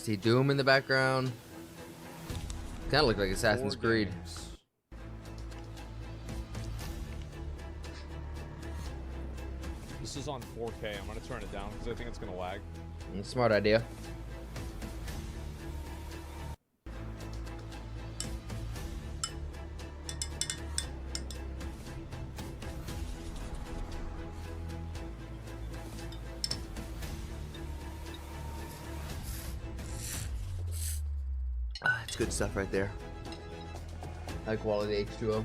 see Doom in the background. Kind of look like Assassin's Creed. This is on 4K. I'm gonna turn it down because I think it's gonna lag. Smart idea. It's good stuff right there. High quality H2O.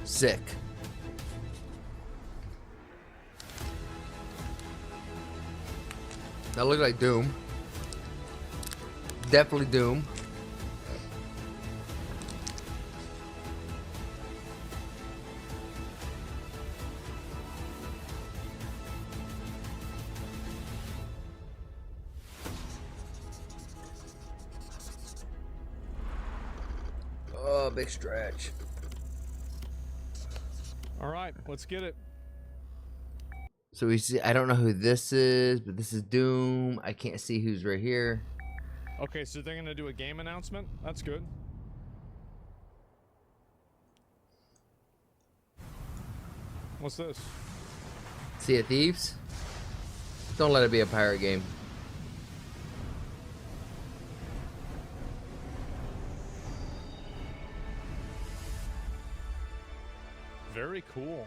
Sick. That looked like Doom. Definitely Doom. Oh, big stretch. All right, let's get it. So we see, I don't know who this is, but this is Doom. I can't see who's right here. Okay, so they're gonna do a game announcement. That's good. What's this? Sea of Thieves? Don't let it be a pirate game. Very cool.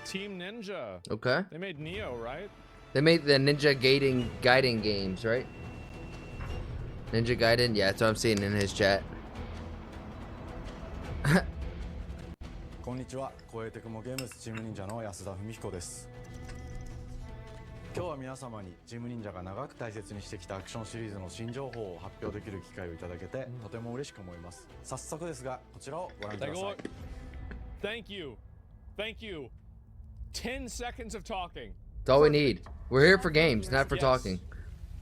Team Ninja. Okay. They made Neo, right? They made the Ninja Gaiden games, right? Ninja Gaiden? Yeah, that's what I'm seeing in his chat. こんにちは、コエテクモゲームズチーム忍者の安田文彦です。今日は皆様にチーム忍者が長く大切にしてきたアクションシリーズの新情報を発表できる機会をいただけてとても嬉しく思います。早速ですが、こちらをご覧ください。Thank you. Thank you. 10 seconds of talking. That's all we need. We're here for games, not for talking.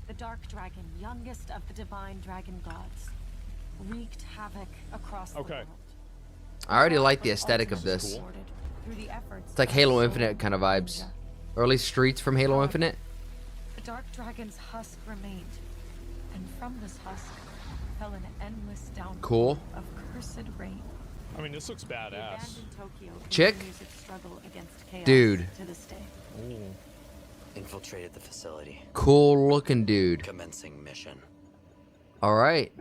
The Dark Dragon, youngest of the divine dragon gods, wreaked havoc across the world. I already like the aesthetic of this. It's like Halo Infinite kind of vibes. Or at least Streets from Halo Infinite. The Dark Dragon's husk remained, and from this husk fell an endless downpour of cursed rain. I mean, this looks badass. Chick? Dude. Ooh. Infiltrated the facility. Cool looking dude. Commencing mission. Alright.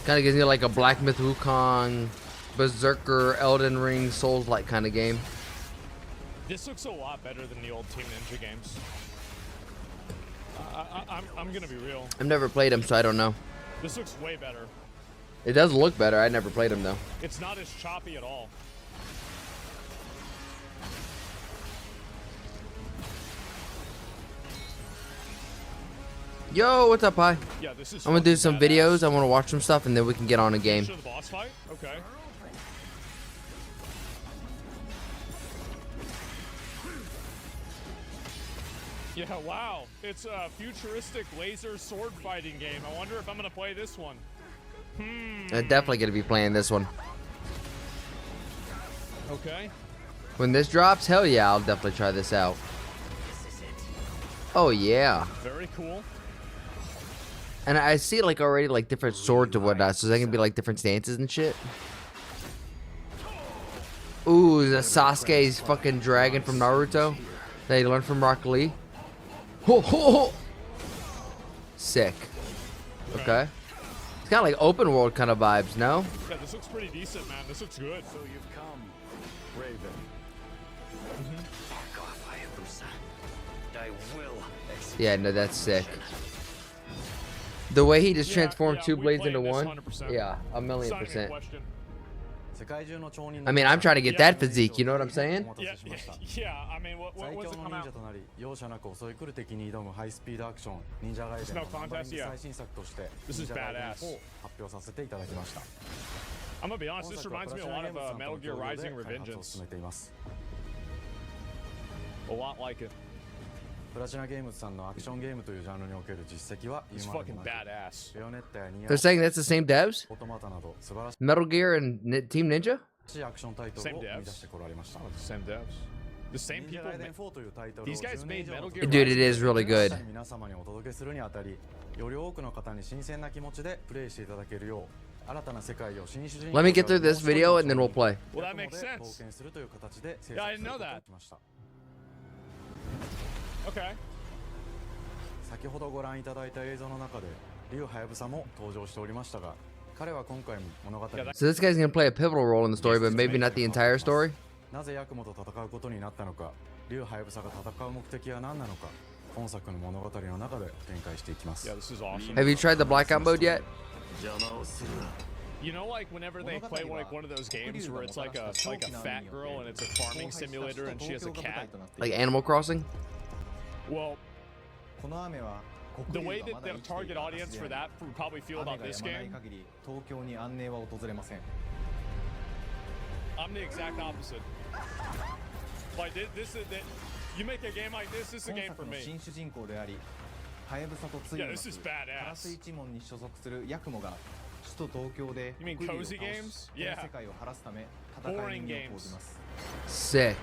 Kind of gives me like a Black Myth Wukong, Berserker, Elden Ring, Souls-like kind of game. This looks a lot better than the old Team Ninja games. I'm gonna be real. I've never played them, so I don't know. This looks way better. It does look better. I never played them though. It's not as choppy at all. Yo, what's up, hi? Yeah, this is I'm gonna do some badass. videos. I want to watch some stuff, and then we can get on a game. Show the boss fight? Okay. Yeah, wow. It's a futuristic laser sword fighting game. I wonder if I'm gonna play this one. I'm definitely gonna be playing this one. Okay. When this drops, hell yeah, I'll definitely try this out. Oh yeah. Very cool. And I see like already like different swords and whatnot, so they can be like different stances and shit. Ooh, the Sasuke's fucking dragon from Naruto that he learned from Rock Lee. Ho, ho, ho. Sick. Okay. It's kind of like open world kind of vibes, no? Yeah, this looks pretty decent, man. This looks good. So you've come, Raven. Back off, Hayabusa. I will execute. Yeah, no, that's sick. The way he just transformed two we blades playing into this one. 100%. Yeah, a It's million not even a percent. question. I mean, I'm trying to get that physique, you know what I'm saying? Yeah, I mean, what's it come out? となり容赦なく襲い来る敵に挑むハイスピードアクション忍者ガイデンの It's no contest, yeah. 最新作として This is 忍者ガイデン badass. 4を発表させていただきました。 I'm gonna be honest, this reminds me a lot of Metal Gear Rising 開発を Revengeance. 進めています。 A lot like it. プラチナゲームズさんのアクションゲームというジャンルにおける実績は It's 言うまで fucking もなく、 badass. ベヨネッタやニア They're saying that's the same devs? オートマタなど素晴ら Metal Gear and Team Ninja? しいアクションタイトルを生み出してこられました。 Oh, it's the same devs. The same 忍者 people. ガイデン4というタイトルを These guys 10年以 made 上の Metal 時 Gear Dude, it is really 皆 good. さん皆様にお届けするにあたり、より多くの方に新鮮な気持ちでプレイしていただけるよう、新たな世界を新主人公 Let me get through this video and then we'll play. Well, that makes で sense. 冒険するという形で制 Yeah, 作 I する didn't know ことが that. できました。 Okay. 先ほどご覧いただいた映像の中で竜はやぶさも登場しておりましたが、彼は今回も物語に So this guy's gonna play a pivotal role in the story, but maybe not the entire story. なぜヤクモと戦うことになったのか、竜はやぶさが戦う目的は何なのか、本作の物語の中で展開していきます Yeah, this is awesome. Have you tried the blackout mode yet? You know, like whenever they play like one of those games where it's like a fat girl and it's a farming simulator and she has a cat. Like Animal Crossing? Well, この雨は the 国 way 流が that ま the だ生きてい target たはず audience で for that would probably feel 雨 about が this 止まない game. 限り東京に安寧は訪れません I'm the exact opposite. Like this is that you make a game like this. This is a 今 game 作 for の me. 新主人公でありはやぶさとつい Yeah, に this is カ badass. ラス一門に所属するヤクモが首都東京で You mean 国流を倒 cozy し games? 全 Yeah. 世界を晴らすため戦いに身を投じます Sick.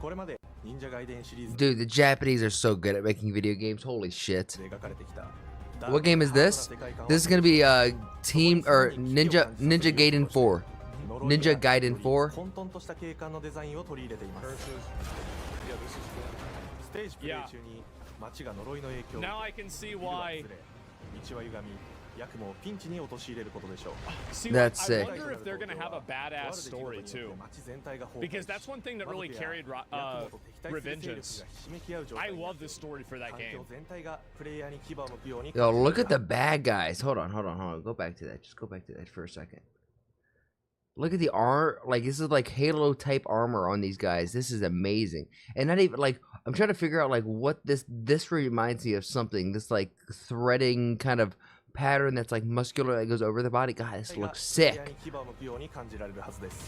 これまで忍者ガイデンシリーズ Dude, the Japanese are so good at making video games. Holy shit. で描かれてきた What game is this? This is gonna be Team or Ninja Gaiden 4. Ninja Gaiden 4. 混沌とした景観のデザインを取り入れています Yeah, this is cool. ステージプレイ中に街が呪いの影響を Now I can see ビルは why. 崩れ道は歪みヤクモをピンチに陥れることでしょう See, That's I sick. wonder if they're gonna have a badass story too. 街全体が崩壊し Because that's one thing that really 魔族や carried ヤクモと敵対する勢力が Revengeance. ひしめき合う状 I 態になっ love てい this る story for that 環 game. 境全体がプレイヤーに牙を向くように Yo, look at the bad guys. Hold on. Go back to that. Just go back to that for a second. Look at the armor. Like, this is like Halo type armor on these guys. This is amazing. And not even like, I'm trying to figure out like what this reminds me of something. This like threading kind of pattern that's like muscular that goes over the body. God, this looks プレイヤ sick. ーに牙を向くように感じられるはずです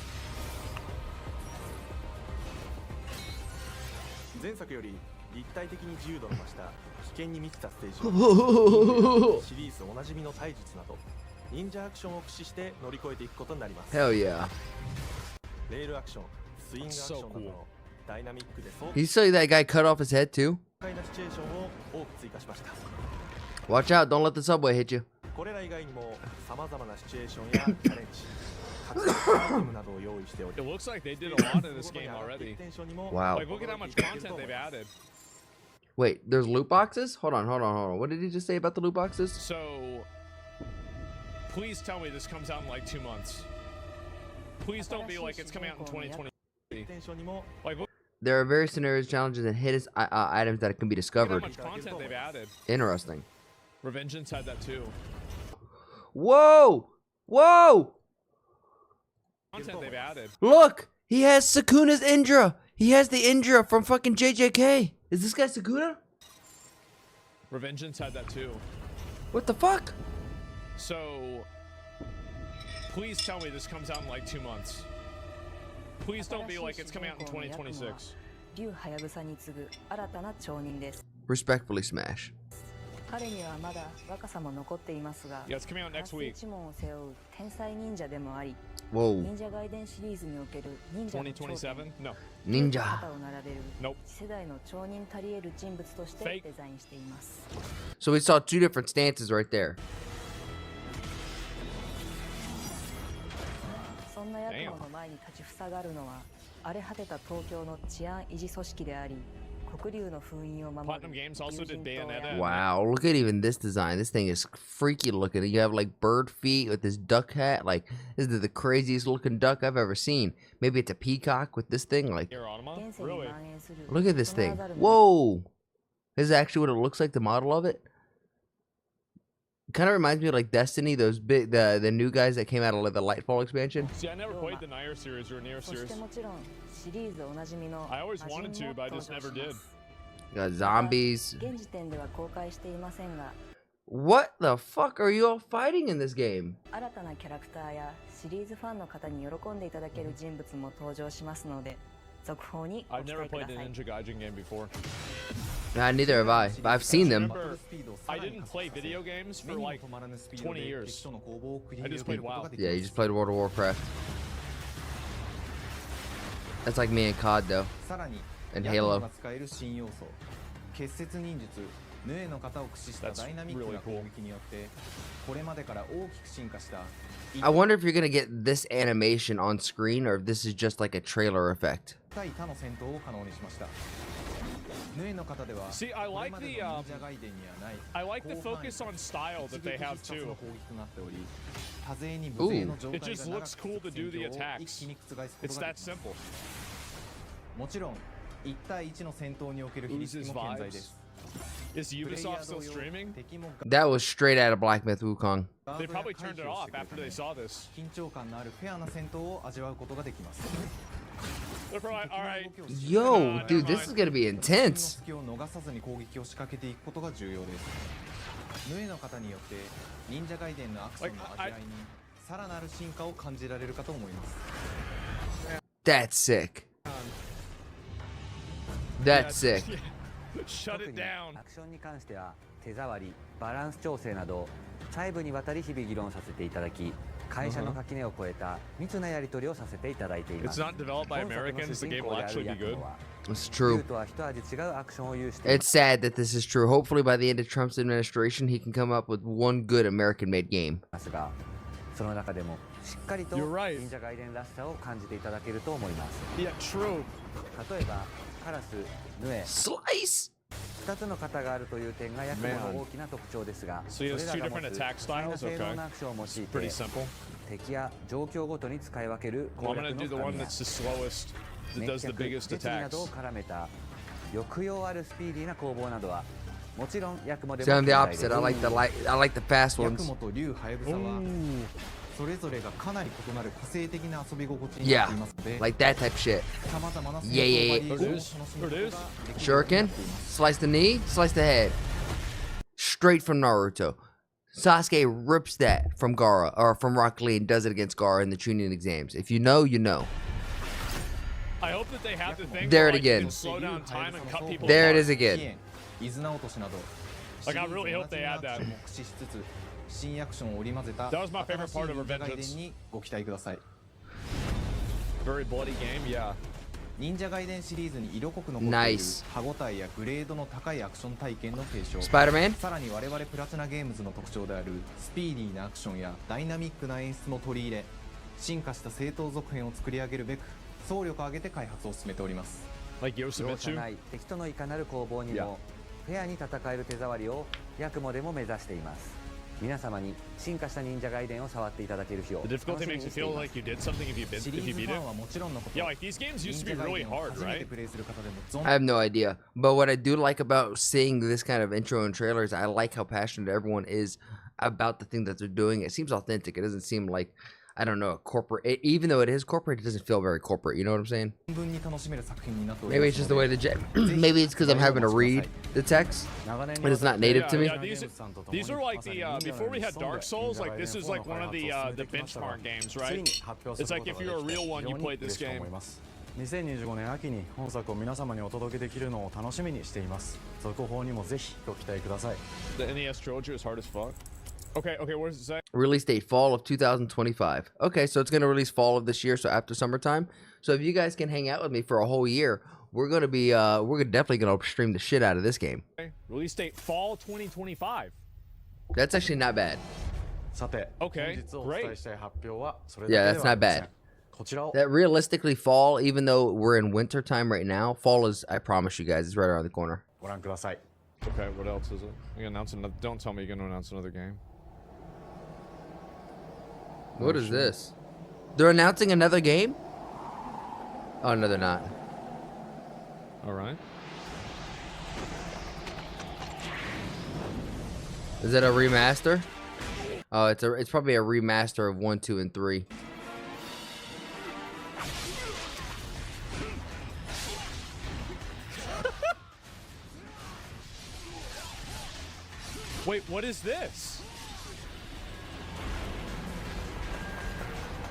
前作より立体的に自由度の増した危険に満ちたステージをシリーズおなじみの体術など忍者アクションを駆使して乗り越えていくことになります Hell yeah. レールアクションスイングアクションなどのダイナミックで爽 You saw that guy cut off his head too? 快なシチュエーションを多く追加しました Watch out. Don't let the subway hit you. これら以外にも様々なシチュエーションやチャレンジ格闘アイテムなどを用意しており It looks like they did a lot in this game already. Wow. Like, look at how much content they've added. Wait, there's loot boxes? Hold on. What did he just say about the loot boxes? So, please tell me this comes out in like 2 months. Please don't be like it's coming out in 2020. テンションにも Like, look There are various scenarios, challenges, and hidden items that can be at how discovered. much content they've added. Interesting. Revengeance had that too. Whoa! Content they've added. Look! He has Sukuna's Indra! He has the Indra from fucking JJK! Is this guy Sukuna? Revengeance had that too. What the fuck? So, please tell me this comes out in like 2 months. Please don't be like it's coming out in 2026. 竜はやぶさに次ぐ新たな町人です。 Respectfully smash. 彼にはまだ若さも残っていますが、 Yeah, it's coming out カラ next ス week. 一門を背負う天才忍者でもあり、 Whoa. 忍者ガイデンシリーズにおける忍者の頂点、 2027? No. 忍者。肩を並べる Nope. 次世代の町人たり得る人物として Fake. デザインしています。 So we saw two different stances right there. そんなヤクモの前に立ちふさがるのは、荒れ果てた東京の治安維持組織であり、黒竜の封印を守る Platinum Games also 竜 did 神島や Bayonetta. Wow, look at even this design. This thing is freaky looking. You have like bird feet with this duck hat. Like, this is the craziest looking duck I've ever seen. Maybe it's a peacock with this thing. Like, Here, Automa? 現世に Really? 蔓延する look at this その thing. アザルの Whoa! This is actually what it looks like, the model of it. Kind of reminds me of like Destiny, those big, the new guys that came out of like, the Lightfall expansion. See, I never played the Nier series or Nier そし series. てもちろんシリーズおなじみの I always 魔 wanted 人 to, も but I 登 just 場 never し did. ます You got zombies. 現時点では公開していませんが、 What the fuck are you all fighting in this game? 新たなキャラクターやシリーズファンの方に喜んでいただける人物も登場しますので、続報にご I've 期 never 待くだ played さ a い。 Ninja Gaiden game before. Neither have I. But I've seen them. Remember, I didn't play video games for like 20 years. I just played WoW. Yeah, you just played World of Warcraft. That's like me and COD though. さらに And ヤクモ Halo. が使える新要素結節忍術ヌエの型を駆使した That's ダイナミック really な cool. 攻撃によってこれまでから大きく進化した I wonder if you're gonna get this animation on screen or if this is just like a trailer effect. 対他の戦闘を可能にしましたヌエの型では See, I これ like までの the 忍者ガイデンにはない I like the 広範囲 focus on style that they have 一撃必殺 too. の攻撃となっており多勢に無勢の状態 It just が長 looks く cool 続 to く do 戦 the 況を一 attacks. 気に覆すこと It's がで that きます simple. もちろん1対1の戦闘における比率 Oozes も健在です Is プレイヤ Ubisoft ー still 同様 streaming? 敵も That was straight out of Black Myth Wukong. They ガードや probably 回 turned 避 it を off してくれ after る they ため saw this. 緊張感のあるフェアな戦闘を味わうことができます They're probably alright. Yo, dude, this is gonna be 敵の intense. 隙を逃さずに攻撃を仕掛けていくことが重要ですヌエの方によって忍者ガイデンのアクションの味わいにさらなる進化を感じられるかと思います That's sick. That's sick. Shut it down. アクションに関しては手触り、バランス調整など細部にわたり日々議論させていただき、会社の垣根を越えた密なやり取りをさせていただいていま It's す。 not developed by 本作の Americans. 主 The 人 game 公 will であ actually る be ヤク good. モは It's 竜 true. とは一味違うアクションを有して It's sad that this is true. Hopefully, by the end of Trump's administration, he can come up with one good American-made game. いますが、その中でもしっかりと You're right. 忍者ガイデンらしさを感じていただけると思います。 Yeah, true. 例えばカラス、ヌエ、 Slice. 2つの型があるという点がヤクモの大きな特徴ですが、 So he has それら two が持 different つ attack 多彩な styles. 性能 Okay. なアクションを用い Pretty て simple. 敵や状況ごとに使い分ける Well, 攻 I'm 略 gonna の do the 深 one みや that's the slowest. That 熱 does the 脚、 biggest 設備などを attacks. 絡めた抑揚あるスピーディーな攻防などはもちろんヤクモで See, も I'm the 健在 opposite. です I like the fast ヤ ones. クモと竜ハヤブサはそれぞれがかなり異なる個性的な遊び心地に Yeah, なっていますので like that type shit. さまざまな戦闘 Yeah, yeah, バ yeah. リエーションを楽しむことができるようになってい Shuriken, ます。 slice the knee, slice the head. Straight from Naruto. Sasuke rips that from Gaara or from Rock Lee and does it against Gaara in the Chunin exams. If you know, you know. I hope that they have the thing There where, it like, you again. can slow down time and cut people There it apart. is again. 支援伊豆直落としなど Like, I really hope they add that. シリーズ同じアクションも駆使しつつ新アクションを織り交ぜた That was my favorite 新しい part of 忍者ガイデ Revengeance. ンにご期待ください Very bloody game. Yeah. 忍者ガイデンシリーズに色濃く残っている Nice. 歯応えやグレードの高いアクション体験の継承 Spider-Man? さらに我々プラチナゲームズの特徴であるスピーディーなアクションやダイナミックな演出も取り入れ進化した正当続編を作り上げるべく総力を挙げて開発を進めております Like 容赦 Yoshimitsu. ない敵とのいかなる攻防にもフェアに戦える手触りをヤクモでも目指しています皆様に進化した忍者ガイデンを触っていただける日を The 楽 difficulty しみ makes に you してい feel ます like you did something if you シリ if you ーズ beat ファ it. ンはもちろんのこと Yeah, like these games 忍 used to 者 be ガイ really デンを hard, 初めて right? プレイする方でも存 I have no idea. But what I do like about seeing this kind of intro and trailers, I like how passionate everyone is about the thing that they're doing. It seems authentic. It doesn't seem like, I don't know, a corporate. Even though it is corporate, it doesn't feel very corporate. You know what I'm saying? 分に楽しめる作品になっており Maybe ま it's す just the の way で the maybe it's because I'm having to read the text, 長年 but it's not native to me. Yeah, these are like the before we had Dark Souls. Like this is like one of the benchmark games, right? It's like if you're a real one, you played this game. 2025年秋に本作を皆様にお届けできるのを楽しみにしています続報にもぜひご期待ください The NES trilogy is hard as fuck. Okay, what does it say? Release date fall of 2025. Okay, so it's gonna release fall of this year, so after summertime. So if you guys can hang out with me for a whole year, we're definitely gonna stream the shit out of this game. Release date fall 2025. That's actually not bad. さて、 Okay, 本日お伝えしたい発表はそれ Yeah, だけ that's ではあ not りません bad. こちらを That realistically fall, even though we're in winter time right now, fall is, I promise you guys, it's right around the corner. ご覧ください Okay, what else is it? You gonna announce another? Don't tell me you're gonna announce another game. What is this? They're announcing another game? Oh, no, they're not. All right. Is it a remaster? Oh, it's probably a remaster of 1, 2, and 3. Wait, what is this?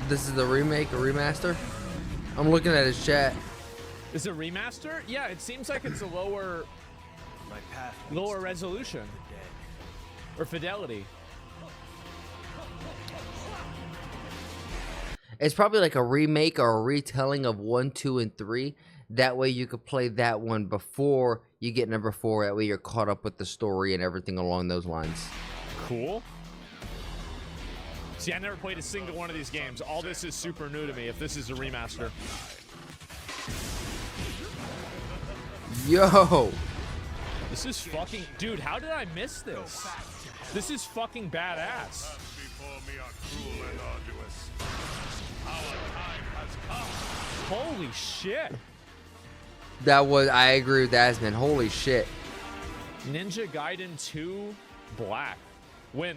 This is the remake or remaster? I'm looking at his chat. Is it remaster? Yeah, it seems like it's a lower My path lower resolution or fidelity. It's probably like a remake or a retelling of 1, 2, and 3. That way you could play that one before you get number 4. That way you're caught up with the story and everything along those lines. Cool. See, I never played a single one of these games. All this is super new to me if this is a remaster. Yo! This is fucking... Dude, how did I miss this? This is fucking badass. Holy shit. That was... I agree with Asmon. Holy shit. Ninja Gaiden 2 Black. Win.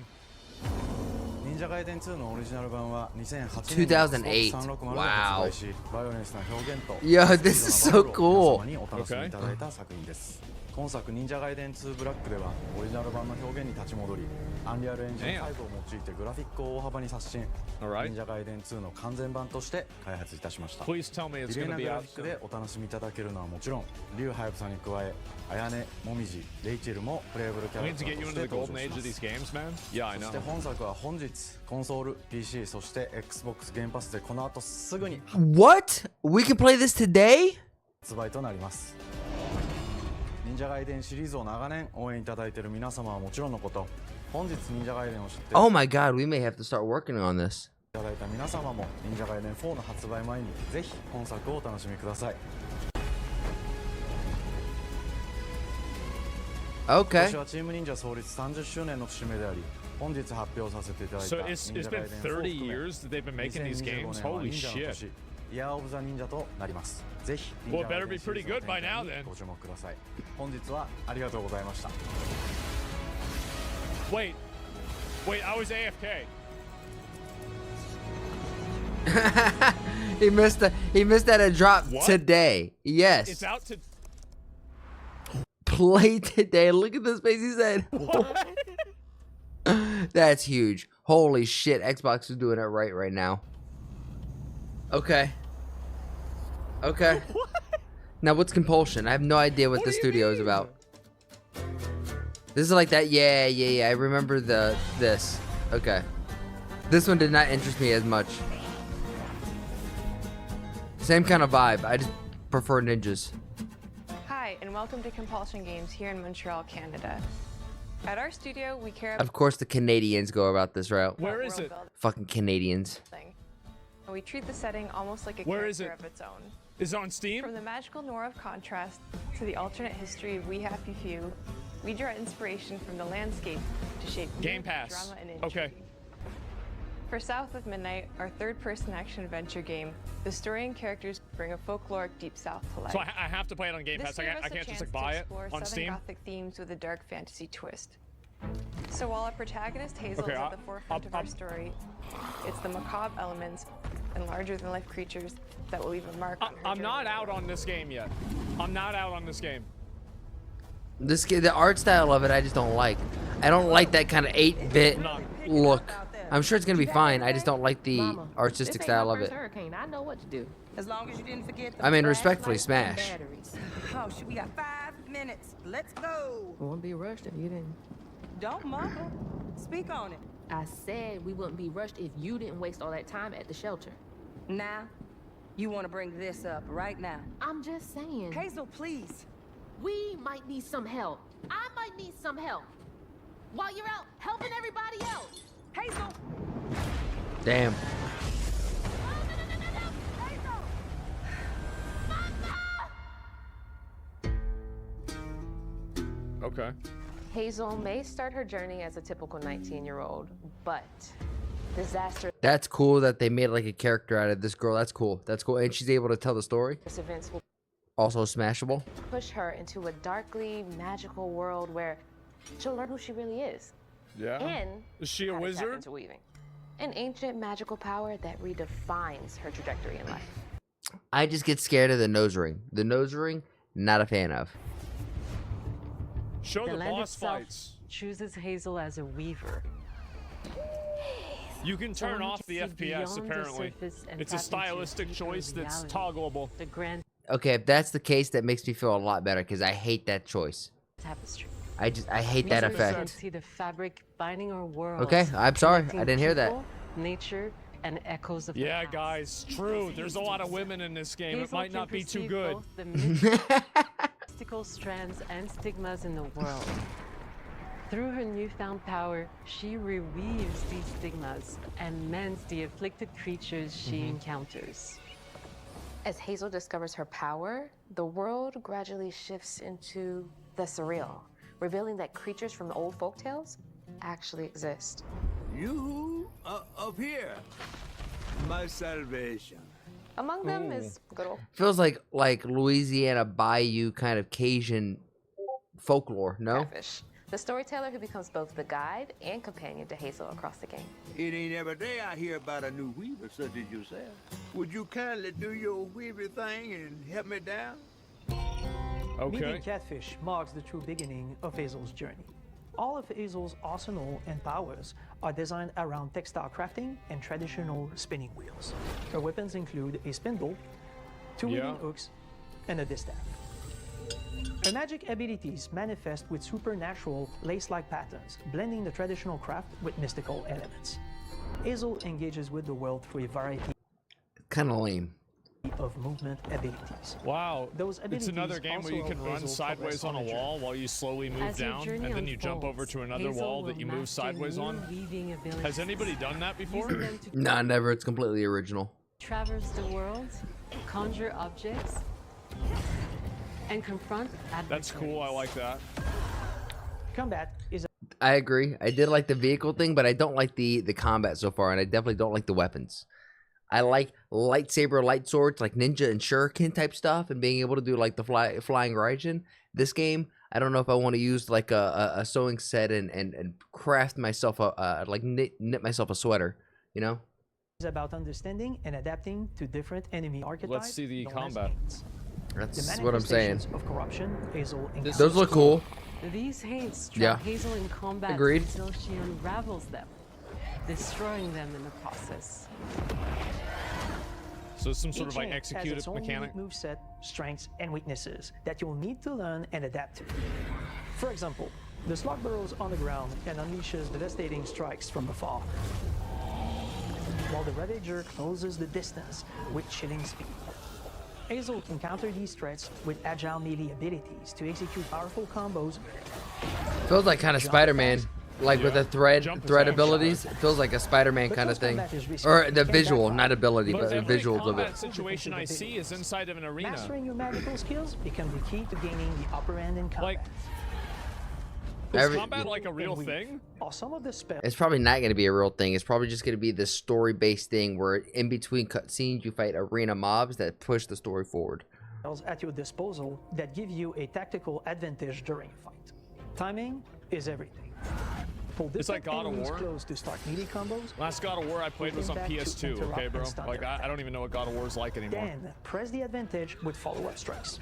忍者ガイデン2のオリジナル版は2008年2008 360で発売し、バイオレンスな表現と Yo, this is so cool. 皆様にお楽しみいただいた作品です。今作忍者ガイデン2ブラックではオリジナル版の表現に立ち戻り、アンリアルエンジン5を用いてグラフィックを大幅に刷新。忍者ガイデン2の完全版として開発いたしました。 Please tell me it's 綺麗 gonna な be グラ out フィック soon. でお楽しみいただけるのはもちろん、リュウハヤブさんに加え、綾音、もみじ、レイチェルもプレイブルキャ We ラ need ク to タ get ー you とし into て the 登 golden 場し age ま of す。 these games, man. Yeah, I そ know. して本作は本日コンソール PC そして Xbox ゲームパスでこの後すぐに What? We can play this today? 発売となります。忍者ガイデンシリーズを長年応援いただいている皆様はもちろんのこと、本日忍者ガイデンを知って Oh my god, we may have to start working on this. いただいた皆様も忍者ガイデン4の発売前にぜひ本作をお楽しみください。今 Okay. 年はチーム忍者創立30周年の節目であり、本日発表させていただいた So 忍 it's 者ガイ been デン4 30を含め years that they've been making these 2025 games. 年は Holy 忍者の shit. 年、イヤーオブザ忍者となります。ぜひ Well, it better be pretty good by now に then. ご注目ください。本日はありがとうございました。 Wait, I was AFK. he missed that a drop What? today. Yes. It's out to... Play today. Look at this face he said. That's huge. Holy shit. Xbox is doing it right now. Okay. Okay. Now what's Compulsion? I have no idea what the studio is about. This is like that. Yeah. I remember this. Okay. This one did not interest me as much. Same kind of vibe. I just prefer ninjas. Hi, and welcome to Compulsion Games here in Montreal, Canada. At our studio, we care Of course the Canadians go about this route. Where is it? Fucking Canadians. and we treat the setting almost like a Where is character it? of its own. Is it on Steam? From the magical noir of contrast to the alternate history of We Happy Few, we draw inspiration from the landscape to shape Game mood, Pass. drama, and intrigue. Okay. For South of Midnight, our third-person action-adventure game, the story and characters bring a folkloric Deep South to life. So I have to play it on Game Pass. This gave us I a can't just chance like to buy it explore on Southern Steam. Gothic themes with a dark fantasy twist. So while our protagonist Hazel Okay, is at the forefront of our story, it's the macabre elements and larger-than-life creatures that will leave a mark on her I'm not journey. out on this game yet. I'm not out on this game. The art style of it, I just don't like. I don't like that kind of 8-bit look. I'm sure it's gonna be fine. I just don't like the artistic style of it. Hurricane. I know what to do. As long as you didn't forget I mean, respectfully, Smash. Oh, shit, we got 5 minutes. Let's go. Won't be rushed if you didn't. Don't mumble. Speak on it. I said we wouldn't be rushed if you didn't waste all that time at the shelter. Now, you want to bring this up right now? I'm just saying. Hazel, please. We might need some help. I might need some help. While you're out helping everybody else. Hazel. Damn. Okay. Hazel may start her journey as a typical 19-year-old, but disastrous That's cool that they made like a character out of this girl. That's cool. That's cool. And she's able to tell the story. events will Also smashable. push her into a darkly magical world where she'll learn who she really is. Yeah. And Is she a how to tap wizard? into weaving. An ancient magical power that redefines her trajectory in life. I just get scared of the nose ring. The nose ring, not a fan of. Show the land boss itself fights. chooses Hazel as a weaver. You can So turn when you off the see FPS beyond the apparently. surface and It's a tap into stylistic deeper choice that's reality, toggleable. The grand Okay, if that's the case, that makes me feel a lot better because I hate that choice. tapestry. I hate that We can effect. see the fabric binding our world. Okay, I'm sorry. I connecting didn't hear that. people, nature, and echoes of the Yeah, past. guys, true. There's a lot of women in this game. It Hazel might can not be too perceive good. both the mystical strands and stigmas in the world. Through her newfound power, she reweaves these stigmas and mends the afflicted creatures she encounters. As Hazel discovers her power, the world gradually shifts into the surreal, revealing that creatures from the old folktales actually exist. You up here, my salvation. Among them is good old Feels like Louisiana Bayou kind of Cajun folklore, no? Catfish, the storyteller who becomes both the guide and companion to Hazel across the game. It ain't every day I hear about a new weaver such as yourself. Would you kindly do your weaver thing and help me down? Meeting Catfish marks the true beginning of Hazel's journey. All of Hazel's arsenal and powers are designed around textile crafting and traditional spinning wheels. Her weapons include a spindle, two wooden hooks, and a distaff. Her magic abilities manifest with supernatural lace-like patterns, blending the traditional craft with mystical elements. Hazel engages with the world through a variety Kind of lame. of movement abilities. Wow, Those it's abilities another game where you also can help run Hazel sideways progress on a on the wall while you slowly move As your down, journey and then you jump over unfolds, to another Hazel wall that will you move master sideways new on. weaving abilities. Has anybody done that before? Using them to Nah, never. It's completely original. traverse the world, conjure objects, and confront adversaries. That's cool. I like that. Combat is I agree. I did like the vehicle thing, but I don't like the combat so far, and I definitely don't like the weapons. I like lightsaber, light swords, like ninja and shuriken type stuff, and being able to do like the flying Raijin. This game, I don't know if I want to use like a sewing set and craft myself like knit myself a sweater, you know? is about understanding and adapting to different enemy archetypes. Let's see the known as combat. haints. That's The what I'm saying. manifestations of corruption Hazel encounters. Those look cool. These haints Yeah. trap Hazel in combat Agreed. until she unravels them, destroying them in the process. So some sort Each of like haint has execute its own mechanic. unique moveset, strengths, and weaknesses that you'll need to learn and adapt to. For example, the slug burrows on the ground and unleashes devastating strikes from afar, while the Ravager closes the distance with chilling speed. Hazel can counter these threats with agile melee abilities to execute powerful combos. Feels like kind of Spider-Man, like with the thread abilities. It feels like a Spider-Man kind of thing, or the visual, not ability, but the every visuals of combat it. situation I see is inside of an arena. Mastering your magical skills become the key to gaining the upper hand in combat. Is combat like a real thing? Are some of the spells It's probably not going to be a real thing. It's probably just going to be this story-based thing where in between cutscenes you fight arena mobs that push the story forward. at your disposal that give you a tactical advantage during a fight. Timing is everything. Pull It's like God of enemies War. close to start melee combos. Last God of War I played was on Moving back to PS2, okay, interrupt bro? and stun Like, their I don't even know what God of War is like anymore. Then press the advantage with follow-up strikes.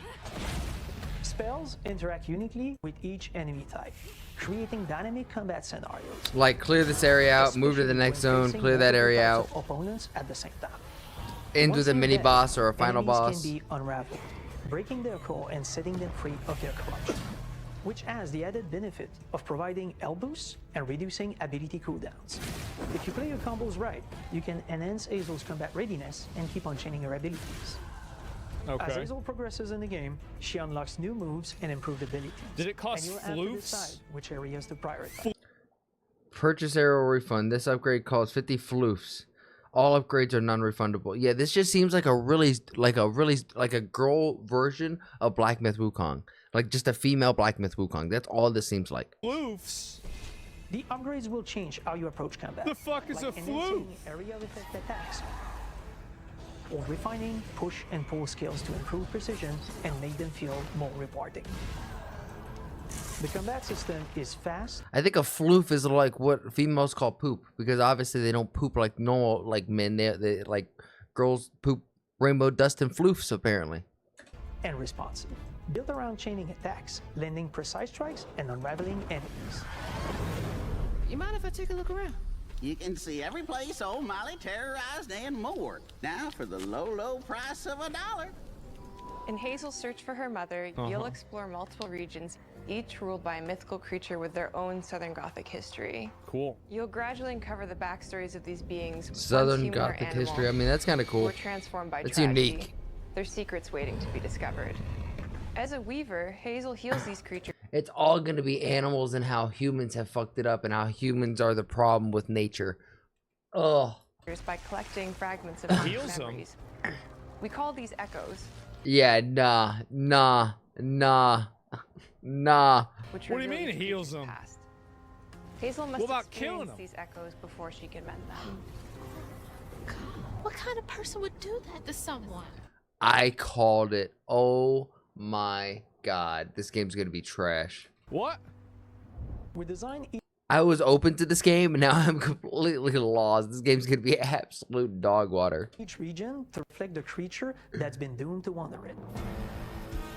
Spells interact uniquely with each enemy type, creating dynamic combat scenarios. Like clear this area out, move to the next zone, clear that area out, Opponents at the same time. into Once the you're mini dead, boss or a final enemies boss. can be unraveled, breaking their core and setting them free of their corruption, which has the added benefit of providing health boosts and reducing ability cooldowns. If you play your combos right, you can enhance Hazel's combat readiness and keep on chaining her abilities. As Okay. Hazel progresses in the game, she unlocks new moves and improved abilities. Did it cost and you'll have to floofs? decide which areas to prioritize. Purchase arrow refund. This upgrade costs 50 floofs. All upgrades are non-refundable. Yeah, this just seems like a girl version of Black Myth Wukong. Like just a female Black Myth Wukong. That's all this seems like. Floofs? The upgrades will change how you approach combat. The fuck is like a enhancing floof? area of effect attacks, or refining push and pull skills to improve precision and make them feel more rewarding. The combat system is fast. I think a floof is like what females call poop, because obviously they don't poop like normal like men. They like girls poop rainbow dust and floofs apparently. And responsive, built around chaining attacks, landing precise strikes, and unraveling enemies. You mind if I take a look around? You can see every place old Molly terrorized and more. Now for the low, low price of $1. In Hazel's search for her mother, you'll explore multiple regions, each ruled by a mythical creature with their own Southern Gothic history. Cool. You'll gradually uncover the backstories of these beings. Southern once human or Gothic animal, history. I mean, that's kind of who cool. were transformed by It's tragedy. unique. Their secrets waiting to be discovered. As a weaver, Hazel heals these creatures It's all gonna be animals and how humans have fucked it up and how humans are the problem with nature. Oh. by collecting fragments of Heals past them. memories. We call these echoes. Yeah, nah. Which What do you reveal mean these it heals creatures' them? past. Hazel must What about killing experience them? these echoes before she can mend them. What kind of person would do that to someone? I called it. Oh my god. This game's gonna be trash. What? We design I was open to this game and now I'm completely lost. This game's gonna be absolute dog water. each region to reflect the creature that's been doomed to wander it.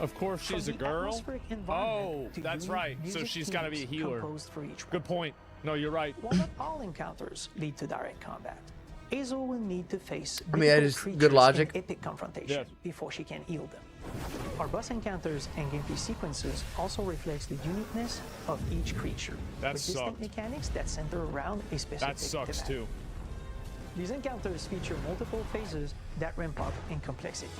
Of course, she's a From the girl. atmospheric Oh, environment to that's unique right. So music she's got to be a themes healer. composed for each Good point. No, you're right. While not all encounters lead to direct combat, Hazel will need to face I mean, I mythical just- good creatures in logic. epic confrontation Yes. before she can heal them. Our boss encounters and gameplay sequences also reflects the uniqueness of each creature, That with distinct sucked. mechanics that center around a specific That sucks thematic. too. These encounters feature multiple phases that ramp up in complexity.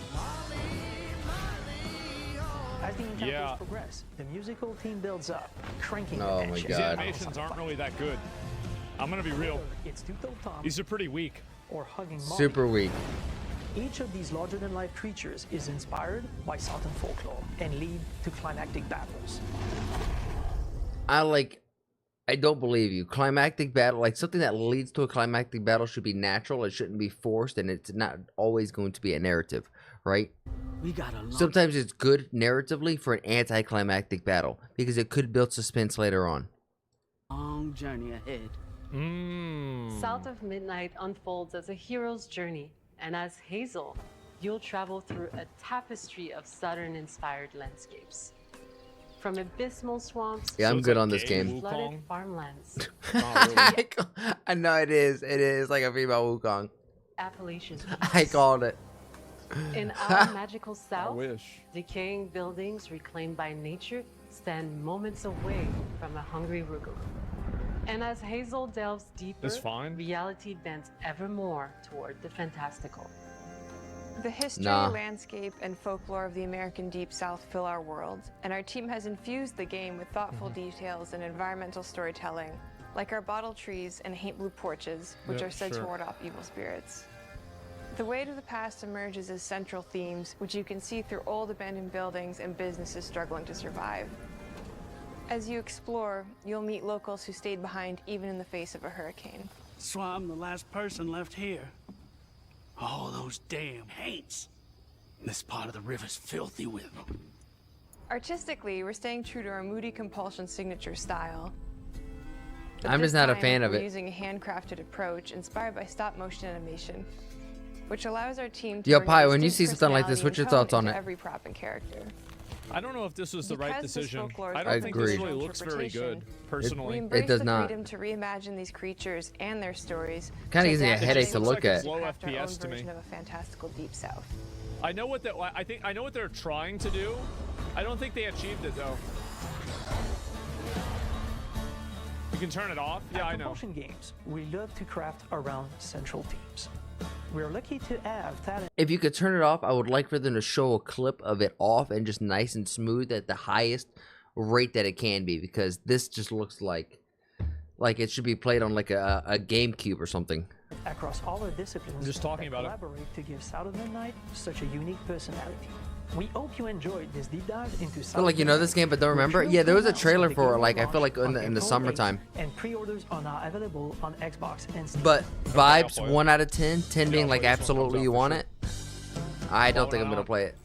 As the encounters Yeah. progress, the musical theme builds up, cranking the Oh my tension. These God. animations aren't really that good. I'm gonna be real. It's two-toed Tom These are pretty weak. or hugging Molly. Super weak. Each of these larger-than-life creatures is inspired by Southern folklore and lead to climactic battles. I don't believe you. Climactic battle, like something that leads to a climactic battle should be natural. It shouldn't be forced, and it's not always going to be a narrative, right? We got a long Sometimes it's good narratively for an anticlimactic battle because it could build suspense later on. journey ahead. South of Midnight unfolds as a hero's journey, and as Hazel, you'll travel through a tapestry of Southern-inspired landscapes. From abysmal swamps Yeah, I'm it's good like on this gay game. Wukong? flooded farmlands, I know it is. It is like a female Wukong. Appalachia's I called it. In our magical south, wish. decaying buildings reclaimed by nature stand moments away from a hungry Rugal. And as Hazel delves deeper, That's fine. reality bends ever more toward the fantastical. The history, Nah. landscape, and folklore of the American Deep South fill our world, and our team has infused the game with thoughtful details and environmental storytelling, like our bottle trees and Haint Blue porches, which Yep, are said to sure. ward off evil spirits. The Way to the Past emerges as central themes, which you can see through old abandoned buildings and businesses struggling to survive. As you explore, you'll meet locals who stayed behind even in the face of a hurricane. So I'm the last person left here. All those damn haints. This part of the river's filthy with them. Artistically, we're staying true to our moody compulsion signature style. But I'm this just not a time, fan of we're it. using a handcrafted approach inspired by stop-motion animation, which allows our team to Yo, bring Pi, a when you distinct see something like this, personality what's your and tone thoughts on into it? every prop and character. I don't know if this was the right Because this decision. folklore is I don't think this Agreed. really looks very good, We personally. embrace does the not. freedom to reimagine these creatures and their stories. Kinda to gives me a adapt headache them to look and at. Low craft our own FPS to me. version of a fantastical Deep South. I know what I know what they're trying to do. I don't think they achieved it though. You can turn it off. Yeah, I At know. Compulsion Games, we love to craft around central themes. We're lucky to have talent. If you could turn it off, I would like for them to show a clip of it off and just nice and smooth at the highest rate that it can be, because this just looks like it should be played on like a GameCube or something. Across all our disciplines I'm just talking that about it. collaborate to give South of Midnight such a unique personality. We hope you enjoyed this deep dive into I South feel like of you know Midnight. this game but don't We're remember. thrilled Yeah, there to was a announce trailer that the for it, game like I will feel like launch in on the April summertime. 8th, and pre-orders are now available on Xbox and Steam. But I'll vibes, play it. 1 out of 10, 10 being I'll like play this when it comes absolutely out you for want sure. it. I don't think I'm Blow it gonna out. play it.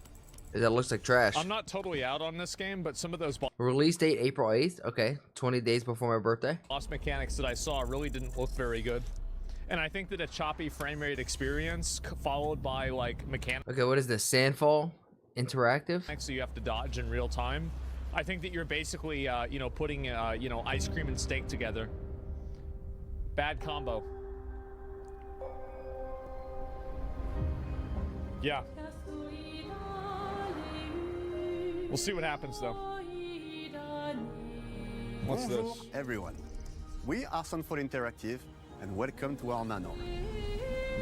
That looks like trash. I'm not totally out on this game, but some of those Release date April 8th. Okay, 20 days before my birthday. boss mechanics that I saw really didn't look very good. And I think that a choppy frame rate experience followed by like mechanics Okay, what is this? Sandfall Interactive? so you have to dodge in real time. I think that you're basically you know, putting you know, ice cream and steak together. Bad combo. Yeah. We'll see what happens though. What's Bonjour, this? everyone. We are Sunfall Interactive, and welcome to our manor.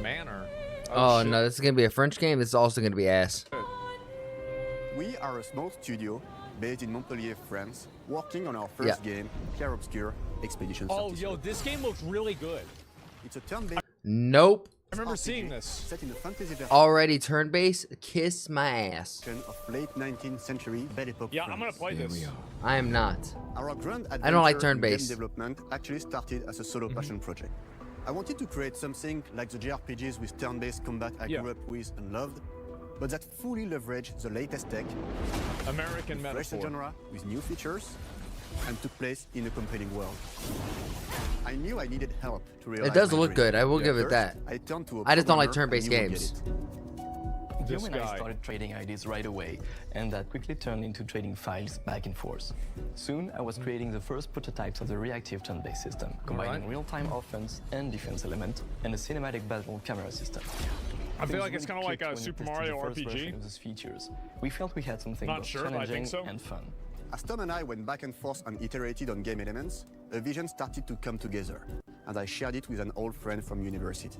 Manor? Oh, shit. no, this is going to be a French game. This is also going to be ass. We are a small studio based in Montpellier, France, working on our first game, Clair Obscur Expedition 36. Oh, yo, this game looks really good. It's a turn-based Nope. I remember seeing this. set in the fantasy version Already turn-based? Kiss my ass. of late 19th century Belle Epoque Yeah, I'm gonna France. play this. I am not. Our grand I don't like adventure in turn-based. game development actually started as a solo passion project. I wanted to create something like the JRPGs with turn-based combat I grew up with and loved, but that fully leveraged the latest tech, American refreshed the metaphor. genre with new features, and took place in a compelling world. I knew I needed help to realize It does my look dream. good. I will give it First, that. I turned to a I just don't like programmer turn-based and he would games. get it. This Guillaume and I guy. started trading ideas right away, and that quickly turned into trading files back and forth. Soon, I was creating the first prototypes of the reactive turn-based system, combining real-time offense and defense elements and a cinematic battle camera system. I feel Things like it's really kind of like clicked a when we Super tested Mario the first RPG. version of those features. We felt we had something Not both sure, but I think challenging so. and fun. As Tom and I went back and forth and iterated on game elements, a vision started to come together, and I shared it with an old friend from university.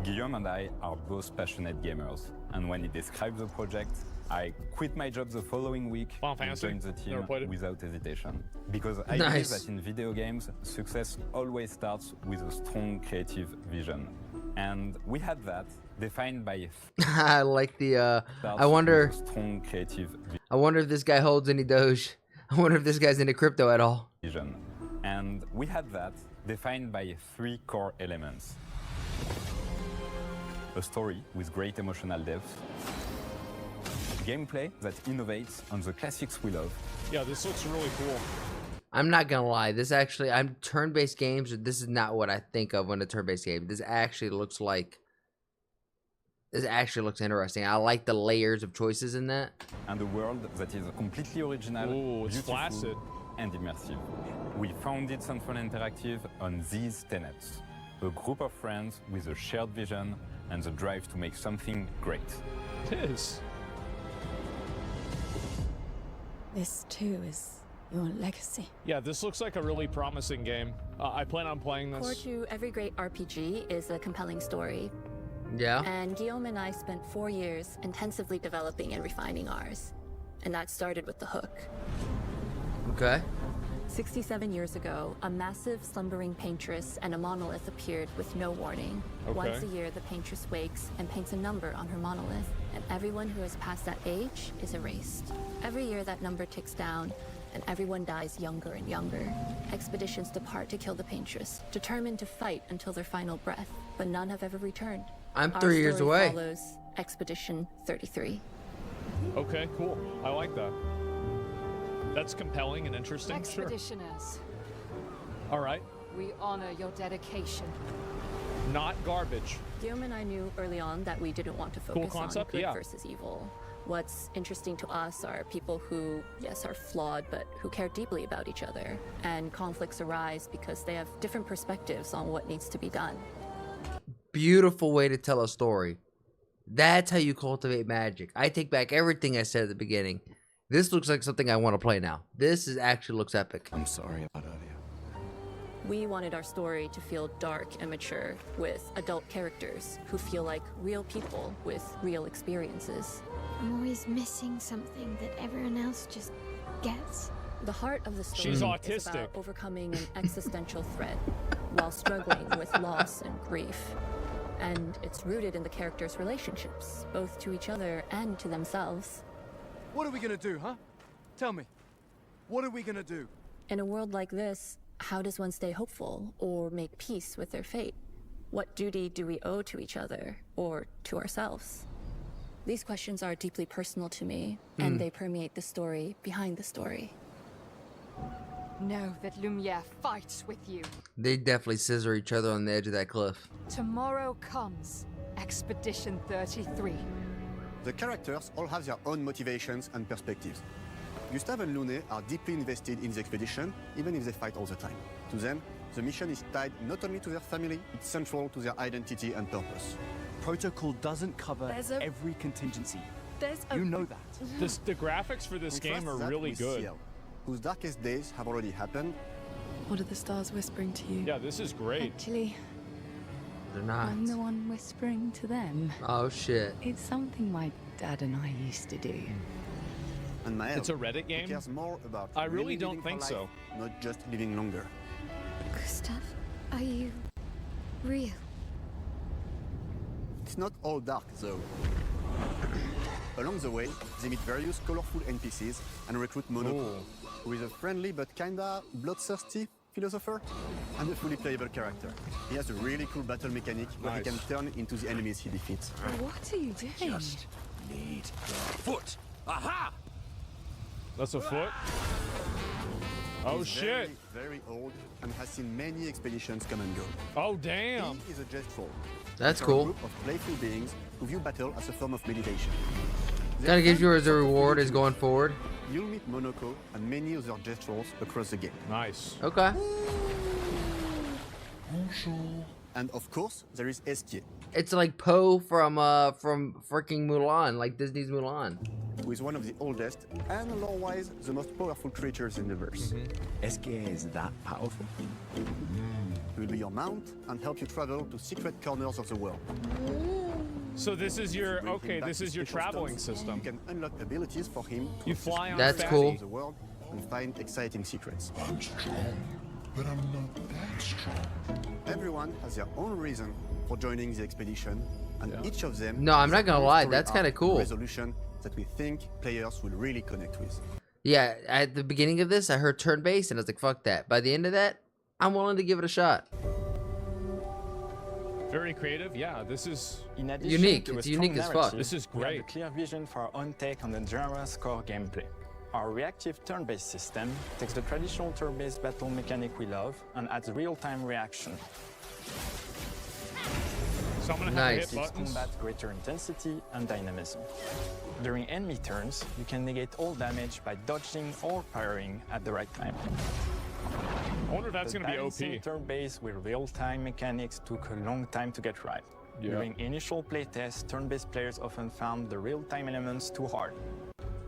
Guillaume and I are both passionate gamers, and when he described the project, I quit my job the following week and Fantasy. joined the team Never played it. without hesitation. Because I Nice. believe that in video games, success always starts with a strong creative vision. And we had that, defined by I like the, starts I wonder, with a strong creative I wonder if this guy holds any Doge. I wonder if this guy's into crypto at all. vision. And we had that, defined by 3 core elements. A story with great emotional depth, gameplay that innovates on the classics we love, Yeah, this looks really cool. I'm not gonna lie. This actually, I'm turn-based games. This is not what I think of when a turn-based game. This actually looks like. This actually looks interesting. I like the layers of choices in that. and a world that is completely original, Ooh, it's beautiful, flaccid. and immersive. We founded Sunfall Interactive on these tenets. A group of friends with a shared vision and the drive to make something great. It is. This too is your legacy. Yeah, this looks like a really promising game. I plan on playing Core this. to every great RPG is a compelling story. Yeah. And Guillaume and I spent 4 years intensively developing and refining ours. And that started with the hook. Okay. 67 years ago, a massive slumbering paintress and a monolith appeared with no warning. Okay. Once a year, the paintress wakes and paints a number on her monolith, and everyone who has passed that age is erased. Every year, that number ticks down, and everyone dies younger and younger. Expeditions depart to kill the paintress, determined to fight until their final breath, but none have ever returned. I'm Our 3 years story away. follows Expedition 33. Okay, cool. I like that. That's compelling and interesting. Sure. Expeditioners, All right. we honor your dedication. Not garbage. Guillaume and I knew early on that we didn't want to Cool focus concept, on good yeah. versus evil. What's interesting to us are people who, yes, are flawed, but who care deeply about each other. And conflicts arise because they have different perspectives on what needs to be done. Beautiful way to tell a story. That's how you cultivate magic. I take back everything I said at the beginning. This looks like something I want to play now. This is actually looks epic. I'm sorry about earlier. We wanted our story to feel dark and mature, with adult characters who feel like real people with real experiences. I'm always missing something that everyone else just gets. The heart of the story She's is autistic. about overcoming an existential threat while struggling with loss and grief. And it's rooted in the characters' relationships, both to each other and to themselves. What are we gonna do, huh? Tell me. What are we gonna do? In a world like this, how does one stay hopeful or make peace with their fate? What duty do we owe to each other or to ourselves? These questions are deeply personal to me, and they permeate the story behind the story. Know that Lumiere fights with you. They definitely scissor each other on the edge of that cliff. Tomorrow comes Expedition 33. The characters all have their own motivations and perspectives. Gustave and Lune are deeply invested in the expedition, even if they fight all the time. To them, the mission is tied not only to their family, it's central to their identity and purpose. Protocol doesn't cover There's a- every contingency. There's You know that. The graphics for this game are Contrast that really with good. CL. whose darkest days have already happened. What are the stars whispering to you? Yeah, this is great. Actually, They're not. I'm the one whispering to them. Oh shit. It's something my dad and I used to do. And Mael, It's a Reddit game? who cares more about I really don't living for think life, so. not just living longer. Gustav, are you real? It's not all dark, though. Along the way, they meet various colorful NPCs and recruit Monoko, who is a friendly but kinda bloodthirsty philosopher and a fully playable character. He has a really cool battle mechanic where he can turn into the enemies he defeats. What are you doing? Just need the foot. Aha! That's a foot? Oh He's shit. Very old and has seen many expeditions come and go. Oh damn. He is a Jestroll. That's They're cool. A group of playful beings who view battle as a form of meditation. Kind of gives you as a reward as going forward. You'll meet Monoko and many other Jestrolls across the game. Nice. Okay. And of course, there is Esquier, It's like Poe from freaking Mulan, like Disney's Mulan. who is one of the oldest and lore-wise the most powerful creatures in the verse. Esquier is that powerful? He will be your mount and help you travel to secret corners of the world. So this is your Bring him okay, back this to is your special traveling stones. system. You can unlock abilities for him. You fly on That's fast. cool. The world and find exciting secrets. I'm strong, but I'm not that strong. Everyone has their own reason for joining the expedition, and each of them. No, I'm has not a gonna own lie, story that's arc kinda and cool. Resolution that we think players will really connect with. Yeah, at the beginning of this, I heard turn-based, and I was like, fuck that. By the end of that, I'm willing to give it a shot. Very creative. Yeah, this is In addition Unique. to a It's strong unique as fuck. narrative, This is we have great. a clear vision for our own take on the genre's core gameplay. Our reactive turn-based system takes the traditional turn-based battle mechanic we love and adds real-time reaction. So I'm gonna have Nice. to hit Gives buttons. combat greater intensity and dynamism. During enemy turns, you can negate all damage by dodging or parrying at the right time. I wonder if that's The gonna be balancing OP. turn-based with real-time mechanics took a long time to get right. Yeah. During initial playtests, turn-based players often found the real-time elements too hard.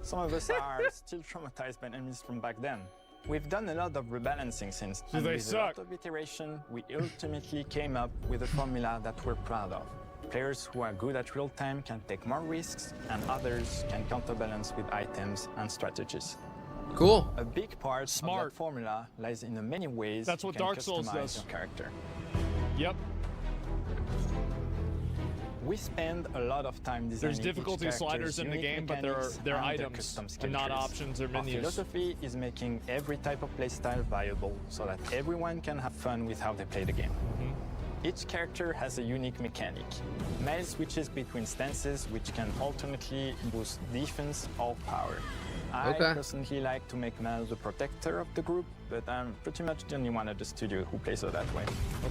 Some of us are still traumatized by enemies from back then. We've done a lot of rebalancing since, So and they with suck. a lot of iteration, we ultimately came up with a formula that we're proud of. Players who are good at real-time can take more risks, and others can counterbalance with items and strategies. Cool. A big part Smart. of that formula lies in the many ways That's you what can Dark Souls customize does. your character. Yep. We spend a lot of time designing There's difficulty each character's sliders in the unique game, but they're mechanics and their items custom skill and not trees. options or Our menus. philosophy is making every type of playstyle viable so that everyone can have fun with how they play the game. Each character has a unique mechanic. Mael switches between stances which can alternately boost defense or power. I Okay. personally like to make Mael the protector of the group, but I'm pretty much the only one at the studio who plays her that way.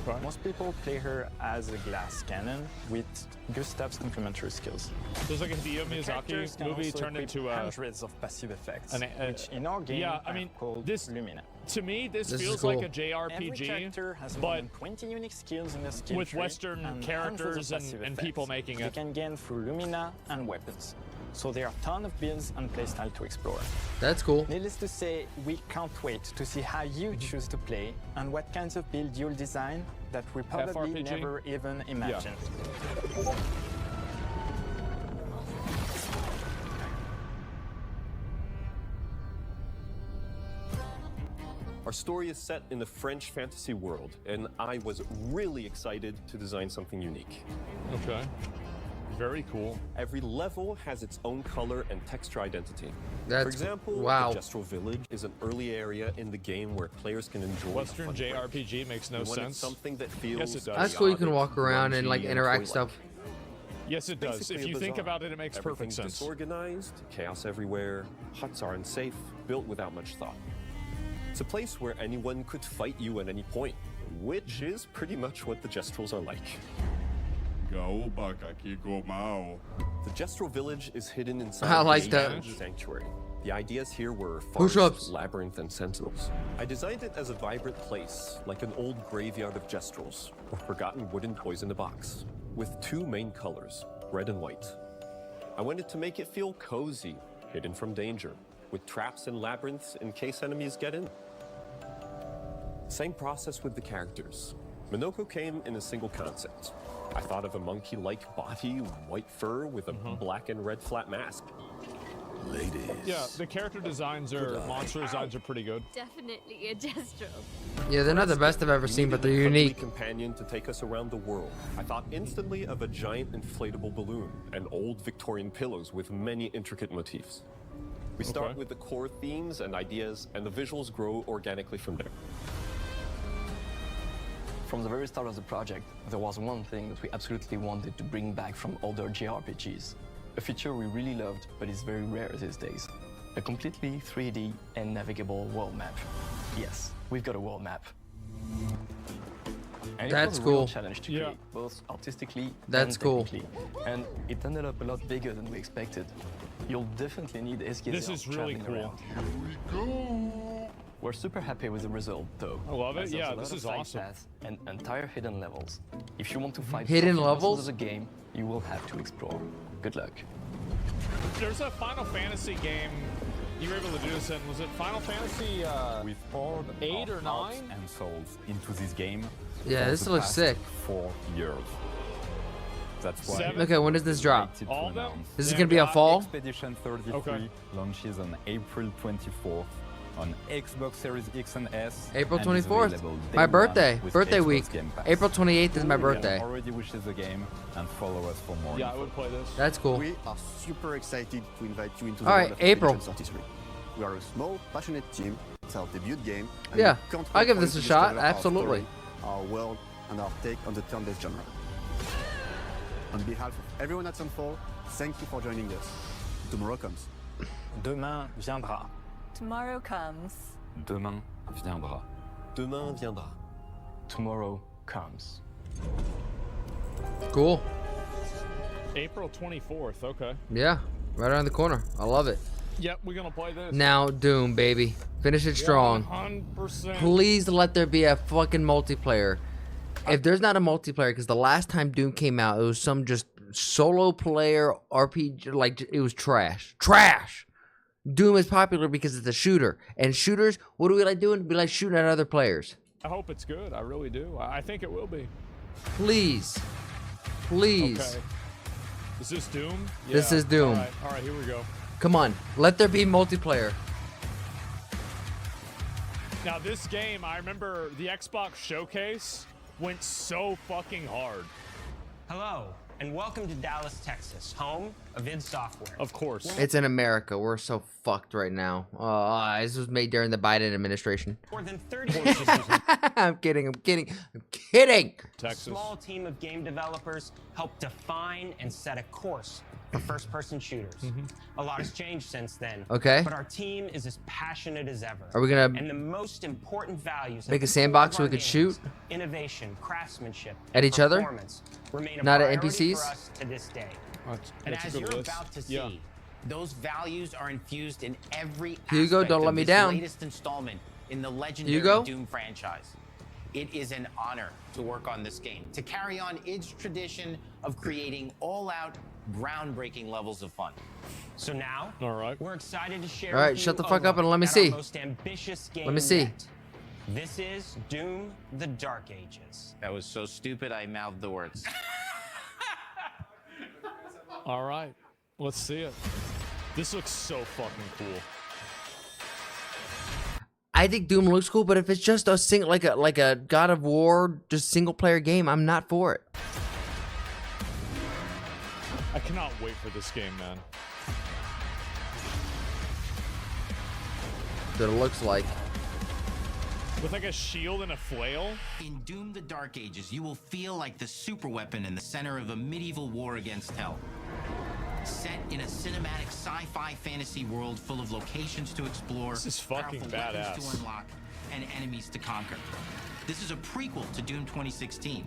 Okay. Most people play her as a glass cannon with Gustav's complementary skills. There's like a Hayao The characters Miyazaki can movie also turned equip into a. hundreds of passive effects, an- which in our game yeah, I are mean, called this- Lumina. To me, this This is feels cool. like a Every JRPG, character has more but than 20 unique skills in their skill with tree Western and characters hundreds of and- passive and people effects making they it. can gain through Lumina and weapons. So there are a ton of builds and playstyle to explore. That's cool. Needless to say, we can't wait to see how you choose to play and what kinds of build you'll design that we probably FRPG? never even imagined. Our story is set in the French fantasy world, and I was really excited to design something unique. okay, very cool. Every level has its own color and texture identity. That's For example, wow. the Gestrel Village is an early area in the game where players can enjoy a Western fun break. JRPG makes no We wanted sense. something that feels Yes, it does. That's cool. You can chaotic, walk around and like grungy, interact toy-like. stuff. Yes, it does. Basically If a you think bazaar. about it, it makes perfect Everything's sense. disorganized, chaos everywhere, huts are unsafe, built without much thought. It's a place where anyone could fight you at any point, which is pretty much what the Gestrels are like. The Gestral Village is hidden inside I like the that. ancient sanctuary. The ideas here were Push-ups. farms, labyrinth, and sentinels. I designed it as a vibrant place, like an old graveyard of Gestrels, or forgotten wooden toys in a box, with two main colors, red and white. I wanted to make it feel cozy, hidden from danger. with traps and labyrinths in case enemies get in. Same process with the characters. Minoko came in a single concept. I thought of a monkey-like body, white fur with a black and red flat mask. Ladies. Yeah, the character designs monster designs are pretty good. Definitely a Destro. Yeah, they're not the best I've ever seen, but they're We needed a unique. friendly companion to take us around the world. I thought instantly of a giant inflatable balloon and old Victorian pillows with many intricate motifs. We start with the core themes and ideas, and the visuals grow organically from there. From the very start of the project, there was one thing that we absolutely wanted to bring back from older JRPGs. A feature we really loved, but is very rare these days. A completely 3D and navigable world map. Yes, we've got a world map. And That's it was a real cool. challenge to create, both artistically That's and cool. technically. And it ended up a lot bigger than we expected. You'll definitely need SKZ. This is really cool. We're super happy with the result, though. I love it. as there's Yeah, a lot this of is side awesome. paths and entire hidden levels. If you want to find Hidden something else levels? of the game, you will have to explore. Good luck. There's a Final Fantasy game. You were able to do this in, was it Final Fantasy We've poured 8 our or hearts 9? and souls into this game. Yeah, for this the looks past sick. 4 years. That's why. Okay, when does this drop? excited to All of them? announce. This is gonna be a fall? Expedition 33 Okay. launches on April 24th on Xbox Series X and S. April and is 24th. available My day birthday. one with Birthday Xbox week. Game Pass. April 28th is my You birthday. can already wishes the game and follow us for more. Yeah, I info. would play this. That's cool. We are super excited to invite you into All the right, world of April. Expedition 33. We are a small, passionate team. It's our debut game. and Yeah, we can't I'll wait give for this you a to shot, discover our absolutely. story, our world, and our take on the turn-based genre. On behalf of everyone at Sunfall, thank you for joining us. Tomorrow comes. Demain viendra. Tomorrow comes. Demain viendra. Demain viendra. Tomorrow comes. Cool. April 24th. Okay. Yeah, right around the corner. I love it. Yep, we're gonna play this. Now, Doom, baby. Finish it strong. 100%. Please let there be a fucking multiplayer. If there's not a multiplayer, because the last time Doom came out, it was some just solo player RPG, like it was trash. Trash! Doom is popular because it's a shooter. And shooters, what do we like doing? We like shooting at other players. I hope it's good. I really do. I think it will be. Please. Please. Okay. Is this Doom? This Yeah. is Doom. All right, here we go. Come on. Let there be multiplayer. Now this game, I remember the Xbox showcase went so fucking hard. Hello, and welcome to Dallas, Texas, home of id Software. Of course. It's in America. We're so fucked right now. This was made during the Biden administration. More than 30 I'm kidding. I'm kidding. I'm kidding. A small team of game developers helped define and set a course for first-person shooters. A lot has changed since then. Okay. But our team is as passionate as ever. Are we gonna and the most important values make at a the sandbox core so of we our could shoot? games, innovation, craftsmanship, At each other? performance remain a Not at priority NPCs? for us to this day. And That's a as good you're list. about to see, Yeah. those values are infused in every Hugo, aspect don't let of me this down. latest installment in the legendary Hugo? Doom franchise. It is an honor to work on this game, to carry on its tradition of creating all-out, groundbreaking levels of fun. So now, all right, we're excited to share. All right, with shut you the fuck a up and look let me at see. Our most ambitious game Let me see. yet. This is Doom: The Dark Ages. That was so stupid, I mouthed the words. All right, let's see it. This looks so fucking cool. I think Doom looks cool, but if it's just a like a God of War, just single player game, I'm not for it. I cannot wait for this game, man. That it looks like. With like a shield and a flail. In Doom: The Dark Ages, you will feel like the superweapon in the center of a medieval war against hell. Set in a cinematic sci-fi fantasy world full of locations to explore, This is fucking powerful weapons badass. to unlock, and enemies to conquer. This is a prequel to Doom 2016,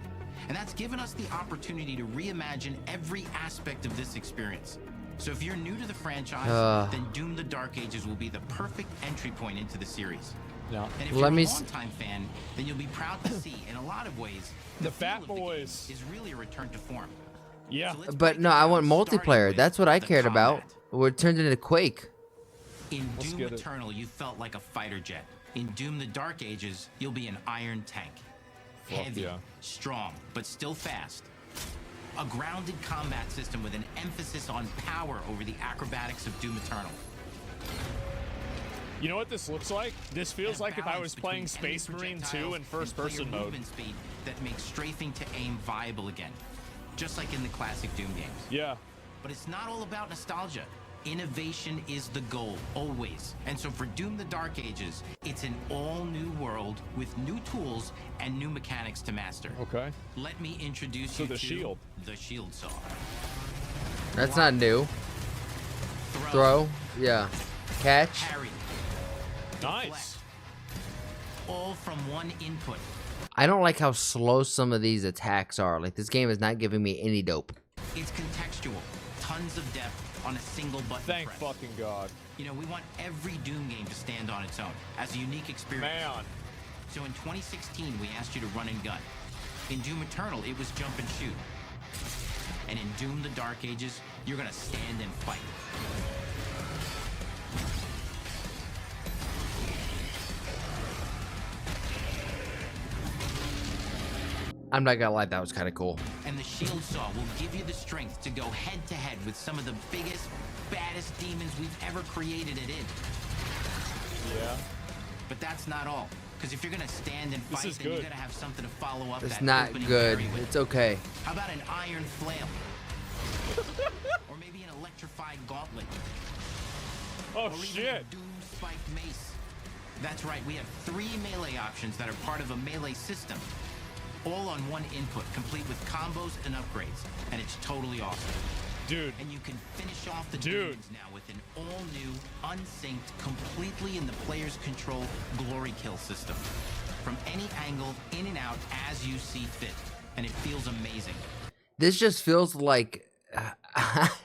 and that's given us the opportunity to reimagine every aspect of this experience. So if you're new to the franchise, then Doom: The Dark Ages will be the perfect entry point into the series. Yeah. And if Let you're me a s- longtime fan, then you'll be proud to see, in a lot of ways, The feel Fat of the game Boys. is really a return to form. Yeah. But no, I want multiplayer. That's what I cared about. Where it turned into Quake. In Let's Doom get it. Eternal, you felt like a fighter jet. In Doom the Dark Ages, you'll be an iron tank. Fuck Heavy, yeah. strong, but still fast. A grounded combat system with an emphasis on power over the acrobatics of Doom Eternal. You know what this looks like? This feels like if I was playing Space Marine 2 in first-person mode. Movement speed that makes strafing to aim viable again, just like in the classic Doom games. Yeah. But it's not all about nostalgia. Innovation is the goal, always. And so for Doom the Dark Ages, it's an all-new world with new tools and new mechanics to master. Okay. Let me introduce you the to shield. The Shield Saw. That's not new. Throw. Yeah. Catch. Parry. Nice. All from one input. I don't like how slow some of these attacks are. Like, this game is not giving me any dope. It's contextual. Tons of depth on a single button Thank press. fucking God. You know, we want every Doom game to stand on its own as a unique experience. Man. So in 2016, we asked you to run and gun. In Doom Eternal, it was jump and shoot. And in Doom the Dark Ages, you're gonna stand and fight. I'm not gonna lie, that was kind of cool. And the Shield Saw will give you the strength to go head to head with some of the biggest, baddest demons we've ever created it in. Yeah. But that's not all. Because if you're gonna stand and This fight, is then you good. gotta have something to follow up It's that not opening good. parry with. It's okay. How about an iron flail? Or maybe an electrified gauntlet? Oh, or even shit. a Doom spiked mace. That's right, we have 3 melee options that are part of a melee system. All on one input, complete with combos and upgrades. And it's totally awesome. Dude. And you can finish off the demons now with an all-new, unsynced, completely in the player's control glory kill system. From any angle, in and out, as you see fit. And it feels amazing. This just feels like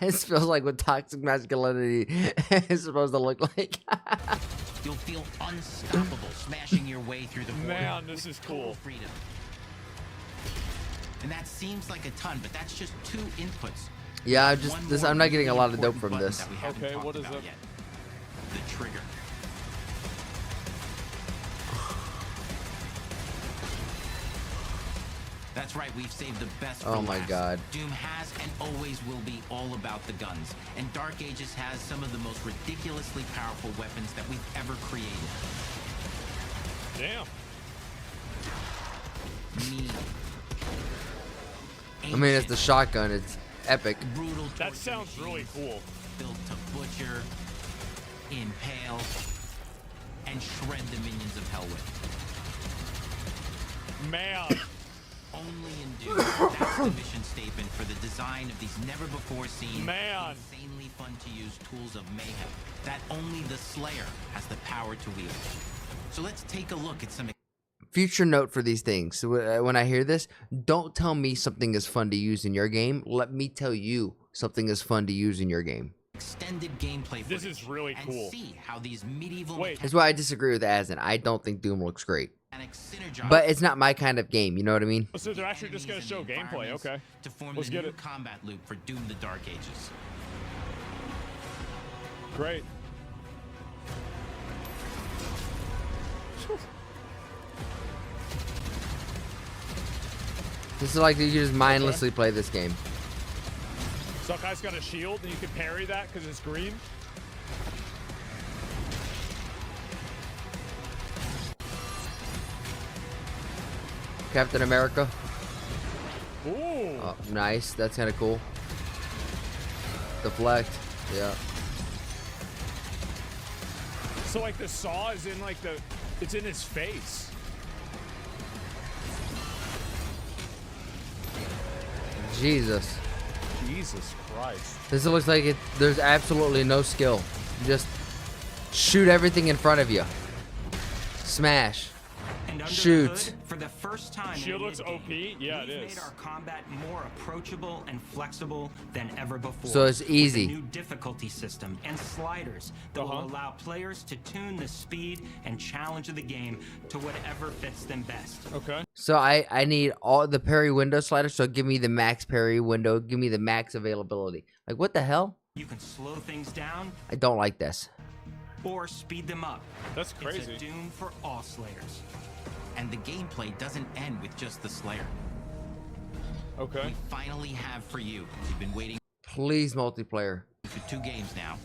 it feels like what toxic masculinity is supposed to look like. You'll feel unstoppable, smashing your way through the void. Man, this is cool. Freedom. And that seems like a ton, but that's just 2 inputs. Yeah, I'm not getting a lot of dope from button this. that we haven't Okay, talked what is about it? yet. The trigger. That's right, we've saved the best for Oh my last. God. Doom has and always will be all about the guns. And Dark Ages has some of the most ridiculously powerful weapons that we've ever created. Damn. Me. I mean, it's the shotgun. It's epic. Brutal That sounds really cool. Built to butcher, impale, and shred the minions of hell with. Man. Only in Doom. That's the mission statement for the design of these never-before-seen, insanely fun-to-use tools of mayhem that only the Slayer has the power to wield. So let's take a look at some. Future note for these things. So when I hear this, don't tell me something is fun to use in your game. Let me tell you something is fun to use in your game. Extended gameplay. This is really cool. And see how these medieval. That's why I disagree with Asin. I don't think Doom looks great. Synergize. But it's not my kind of game. You know what I mean? So they're actually just gonna show gameplay. Okay. To form Let's the get new it. combat loop for Doom: The Dark Ages. Great. This is like you just mindlessly play this game. Some guy's got a shield and you can parry that because it's green. Captain America. Ooh. Oh, nice. That's kind of cool. Deflect. Yeah. So like the saw is in like it's in his face. Jesus. Jesus Christ. This looks like there's absolutely no skill. Just shoot everything in front of you. Smash. And under Shoot. the hood, for the first time Shield in a looks mid-game, OP? Yeah, it we've is. made our combat more approachable and flexible than ever before. So it's easy. With a new difficulty system and sliders that will allow players to tune the speed and challenge of the game to whatever fits them best. Okay. So I need all the parry window sliders. So give me the max parry window. Give me the max availability. Like what the hell? You can slow things down. I don't like this. or speed them up. That's crazy. It's a Doom for all Slayers. And the gameplay doesn't end with just the Slayer. Okay. We finally have for you. You've been waiting Please, multiplayer. for 2 games now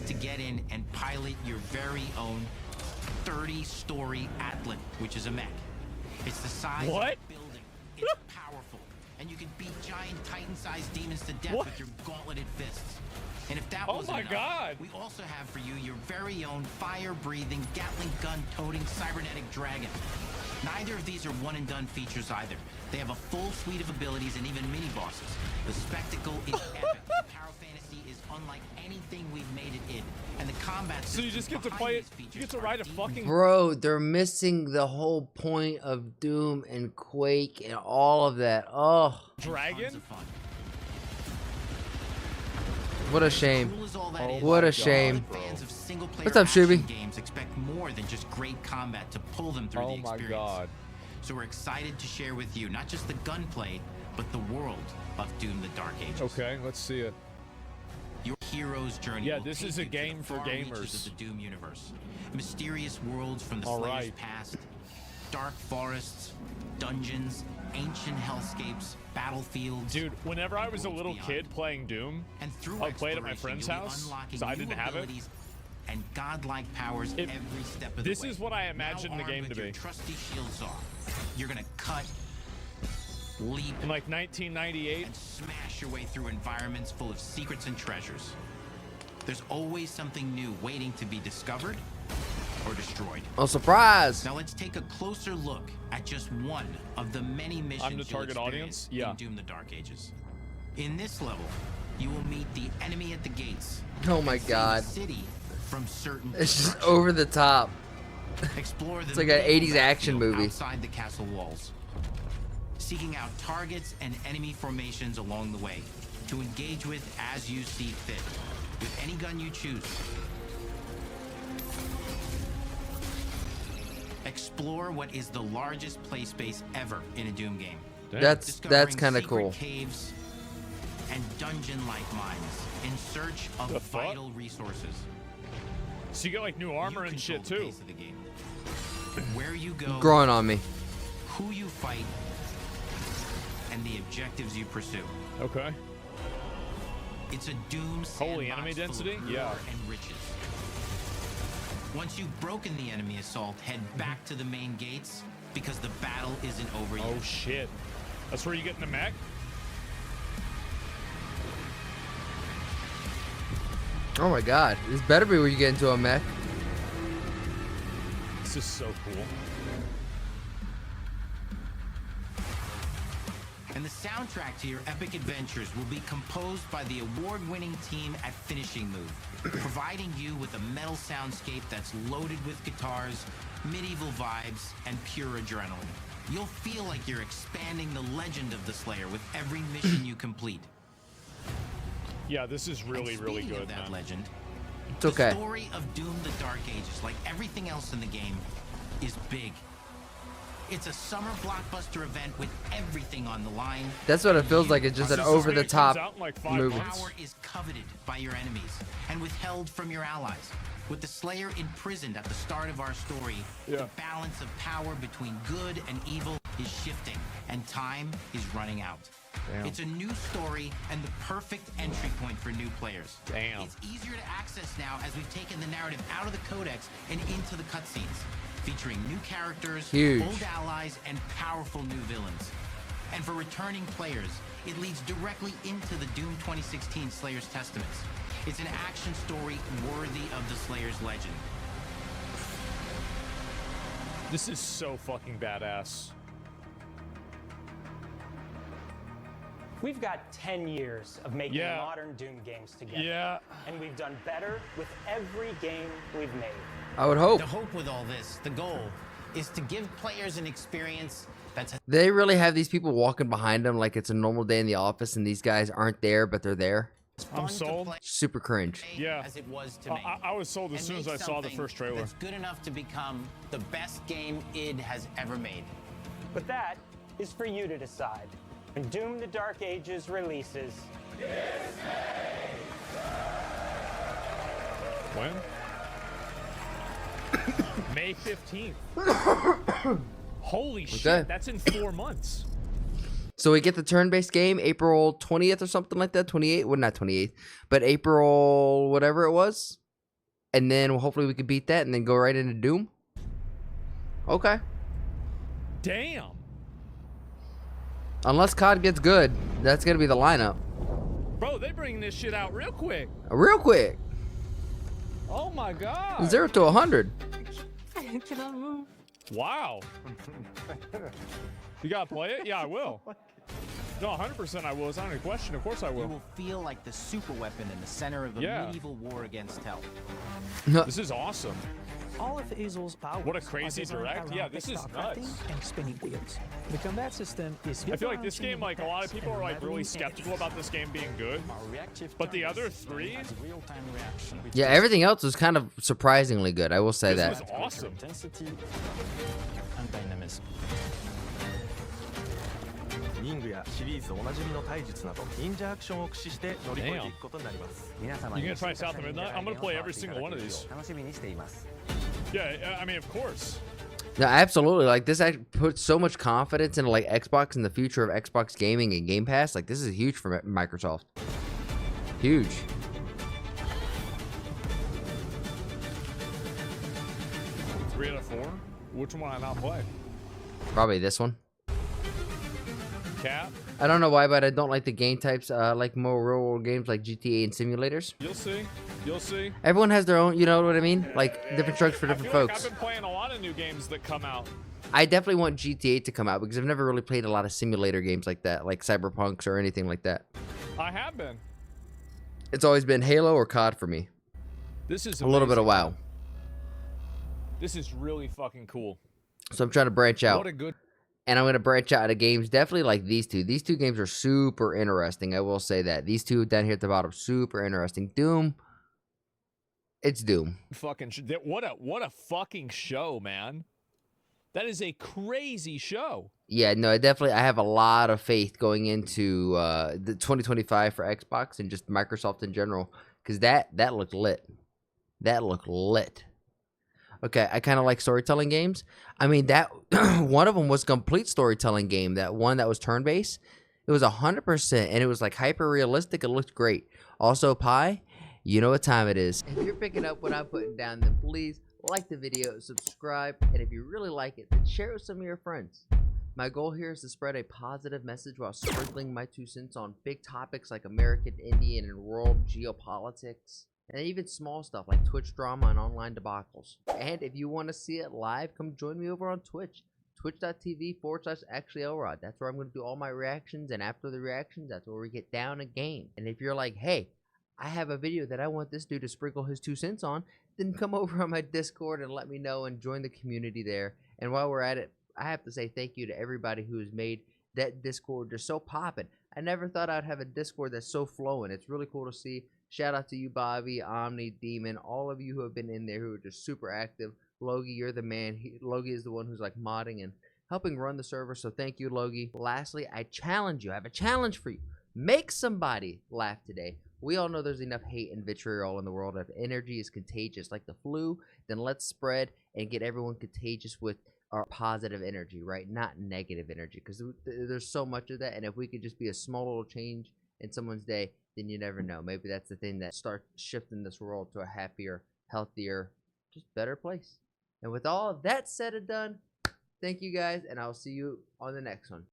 to get in and pilot your very own 30-story Atlan, which is a mech. It's the size of a building. It's powerful. And you can beat giant Titan-sized demons to death with your gauntleted fists. And if that wasn't enough, we also have for you your very own fire-breathing, Gatling gun-toting cybernetic dragon. Neither of these are one-and-done features either. They have a full suite of abilities and even mini-bosses. The spectacle is epic. Tower Fantasy is unlike anything we've made it in. And the combat So you just get to play it, you get to ride a fucking... Bro, they're missing the whole point of Doom and Quake and all of that. Oh. Dragon? What a shame. Oh What a shame. Fans of single-player What's up, action Shuby? games expect more than just great combat to pull them through the experience. God. So we're excited to share with you not just the gunplay, but the world of Doom: The Dark Ages. Okay, let's see it. Your hero's journey. Yeah, will this take is a you to the game for far reaches gamers. of the Doom universe. Mysterious worlds from the All Slayer's right. past, dark forests, dungeons, ancient hellscapes, battlefields. Dude, whenever I was a little kid playing Doom, And through I played at my exploration, friend's you'll be house unlocking because I new didn't have it. abilities and godlike powers every step of the way. This is what I imagined Now the game armed to with your be. trusty shield saw, you're gonna cut, leap, in like 1998, and smash your way through environments full of secrets and treasures. There's always something new waiting to be discovered or destroyed. Oh, surprise! Now let's take a closer look at just one of the many missions I'm the you'll target experience audience? Yeah. in Doom: The Dark Ages. In this level, you will meet the enemy at the gates. Oh my and save God. the city from certain It's just destruction. over the top. Explore the It's like an medieval 80s action battlefield movie. outside the castle walls, seeking out targets and enemy formations along the way to engage with as you see fit, with any gun you choose. Explore what is the largest play space ever in a Doom game. That's Discovering kind of secret cool. caves and dungeon-like mines in search of The fuck? vital resources. So you get like new armor and shit the too. pace of the game. Where you go, Growing on me. who you fight, and the objectives you pursue. Okay. It's a Doom Holy sandbox enemy full of density? war Yeah. and riches. Once you've broken the enemy assault, head back to the main gates because the battle isn't over yet. Oh shit. That's where you get in the mech? Oh my God. This better be where you get into a mech. This is so cool. And the soundtrack to your epic adventures will be composed by the award-winning team at Finishing Move, providing you with a metal soundscape that's loaded with guitars, medieval vibes, and pure adrenaline. You'll feel like you're expanding the legend of the Slayer with every mission you complete. Yeah, this is really, really Speaking good, of that man. legend, It's okay. the story of Doom: The Dark Ages, like everything else in the game, is big. It's a summer blockbuster event with everything on the line. That's what it feels like. It's just an over-the-top movie. Power is coveted by your enemies and withheld from your allies. With the Slayer imprisoned at the start of our story, the balance of power between good and evil is shifting, and time is running out. Damn. It's a new story and the perfect entry point for new players. Damn. It's easier to access now as we've taken the narrative out of the codex and into the cutscenes, featuring new characters, Huge. old allies, and powerful new villains. And for returning players, it leads directly into the Doom 2016 Slayer's Testaments. It's an action story worthy of the Slayer's legend. This is so fucking badass. We've got 10 years of making Yeah. modern Doom games together. Yeah. And we've done better with every game we've made. I would hope. The hope with all this, the goal, is to give players an experience that's They really have these people walking behind them like it's a normal day in the office and these guys aren't there, but they're there. I'm sold. Super cringe. Yeah. as it was to me. I was sold as And soon as make I saw the something first trailer. That's good enough to become the best game id has ever made. But that is for you to decide. When Doom: The Dark Ages releases, When? May 15th. Holy shit, that's in 4 months. So we get the turn-based game April 20th or something like that. 28th, well, not 28th, but April whatever it was, and then hopefully we could beat that and then go right into Doom. Okay. Damn. Unless COD gets good, that's gonna be the lineup. Bro, they bring this shit out real quick. Real quick. Oh my god. 0 to 100. Can I move? Wow. You gotta play it? Yeah, I will. No, 100% I will. It's not a question. Of course I You will. will feel like the super weapon in the center of the medieval war against hell. This is awesome. All of Azel's powers What a crazy are designed direct. around Yeah, this is textile crafting nuts. and spinning wheels. The combat system is I feel like this game, like a lot of people are like really skeptical about this game being good, but the other three, Yeah, everything else was kind of surprisingly good. I will say that. this was awesome. Intensity and dynamism. 忍具やシリーズおなじみの体術など忍者アクションを駆使して乗り越えていくことになります皆様 You gonna try South of Midnight? I'm gonna play every single one of these. 楽しみにしています Yeah, I mean, of course. No, absolutely. Like this actually puts so much confidence into like Xbox and the future of Xbox gaming and Game Pass. Like this is huge for Microsoft. Huge. Three out of 4. Which one I not play? Probably this one. Cap. I don't know why, but I don't like the game types. Like more real world games like GTA and simulators. You'll see. You'll see. Everyone has their own, you know what I mean? Like different strokes for different I feel like folks. I've been playing a lot of new games that come out. I definitely want GTA to come out because I've never really played a lot of simulator games like that, like Cyberpunks or anything like that. I have been. It's always been Halo or COD for me. This is a little bit of WoW. This is really fucking cool. So I'm trying to branch out. What a good. And I'm going to branch out of games, definitely like these two. These two games are super interesting. I will say that. These two down here at the bottom, super interesting. Doom. It's Doom. Fucking what a fucking show, man. That is a crazy show. Yeah, no, I have a lot of faith going into the 2025 for Xbox and just Microsoft in general. Because that looked lit. That looked lit. Okay, I kind of like storytelling games. I mean, that one of them was a complete storytelling game. That one that was turn-based, it was 100%, and it was like hyper-realistic. It looked great. Also, Pi, you know what time it is. If you're picking up what I'm putting down, then please like the video, subscribe, and if you really like it, then share it with some of your friends. My goal here is to spread a positive message while sprinkling my 2 cents on big topics like American, Indian, and world geopolitics. And even small stuff like Twitch drama and online debacles. And if you want to see it live, come join me over on Twitch. Twitch.tv/ActuallyElrod. That's where I'm going to do all my reactions. And after the reactions, that's where we get down a game. And if you're like, hey, I have a video that I want this dude to sprinkle his 2 cents on, then come over on my Discord and let me know and join the community there. And while we're at it, I have to say thank you to everybody who has made that Discord just so poppin'. I never thought I'd have a Discord that's so flowing. It's really cool to see. Shout out to you, Bobby, Omni, Demon, all of you who have been in there who are just super active. Logie, you're the man. Logie is the one who's like modding and helping run the server, so thank you, Logie. Lastly, I challenge you. I have a challenge for you. Make somebody laugh today. We all know there's enough hate and vitriol in the world. If energy is contagious like the flu, then let's spread and get everyone contagious with our positive energy, right? Not negative energy, because there's so much of that, and if we could just be a small little change in someone's day, then you never know. Maybe that's the thing that starts shifting this world to a happier, healthier, just better place. And with all of that said and done, thank you guys, and I'll see you on the next one.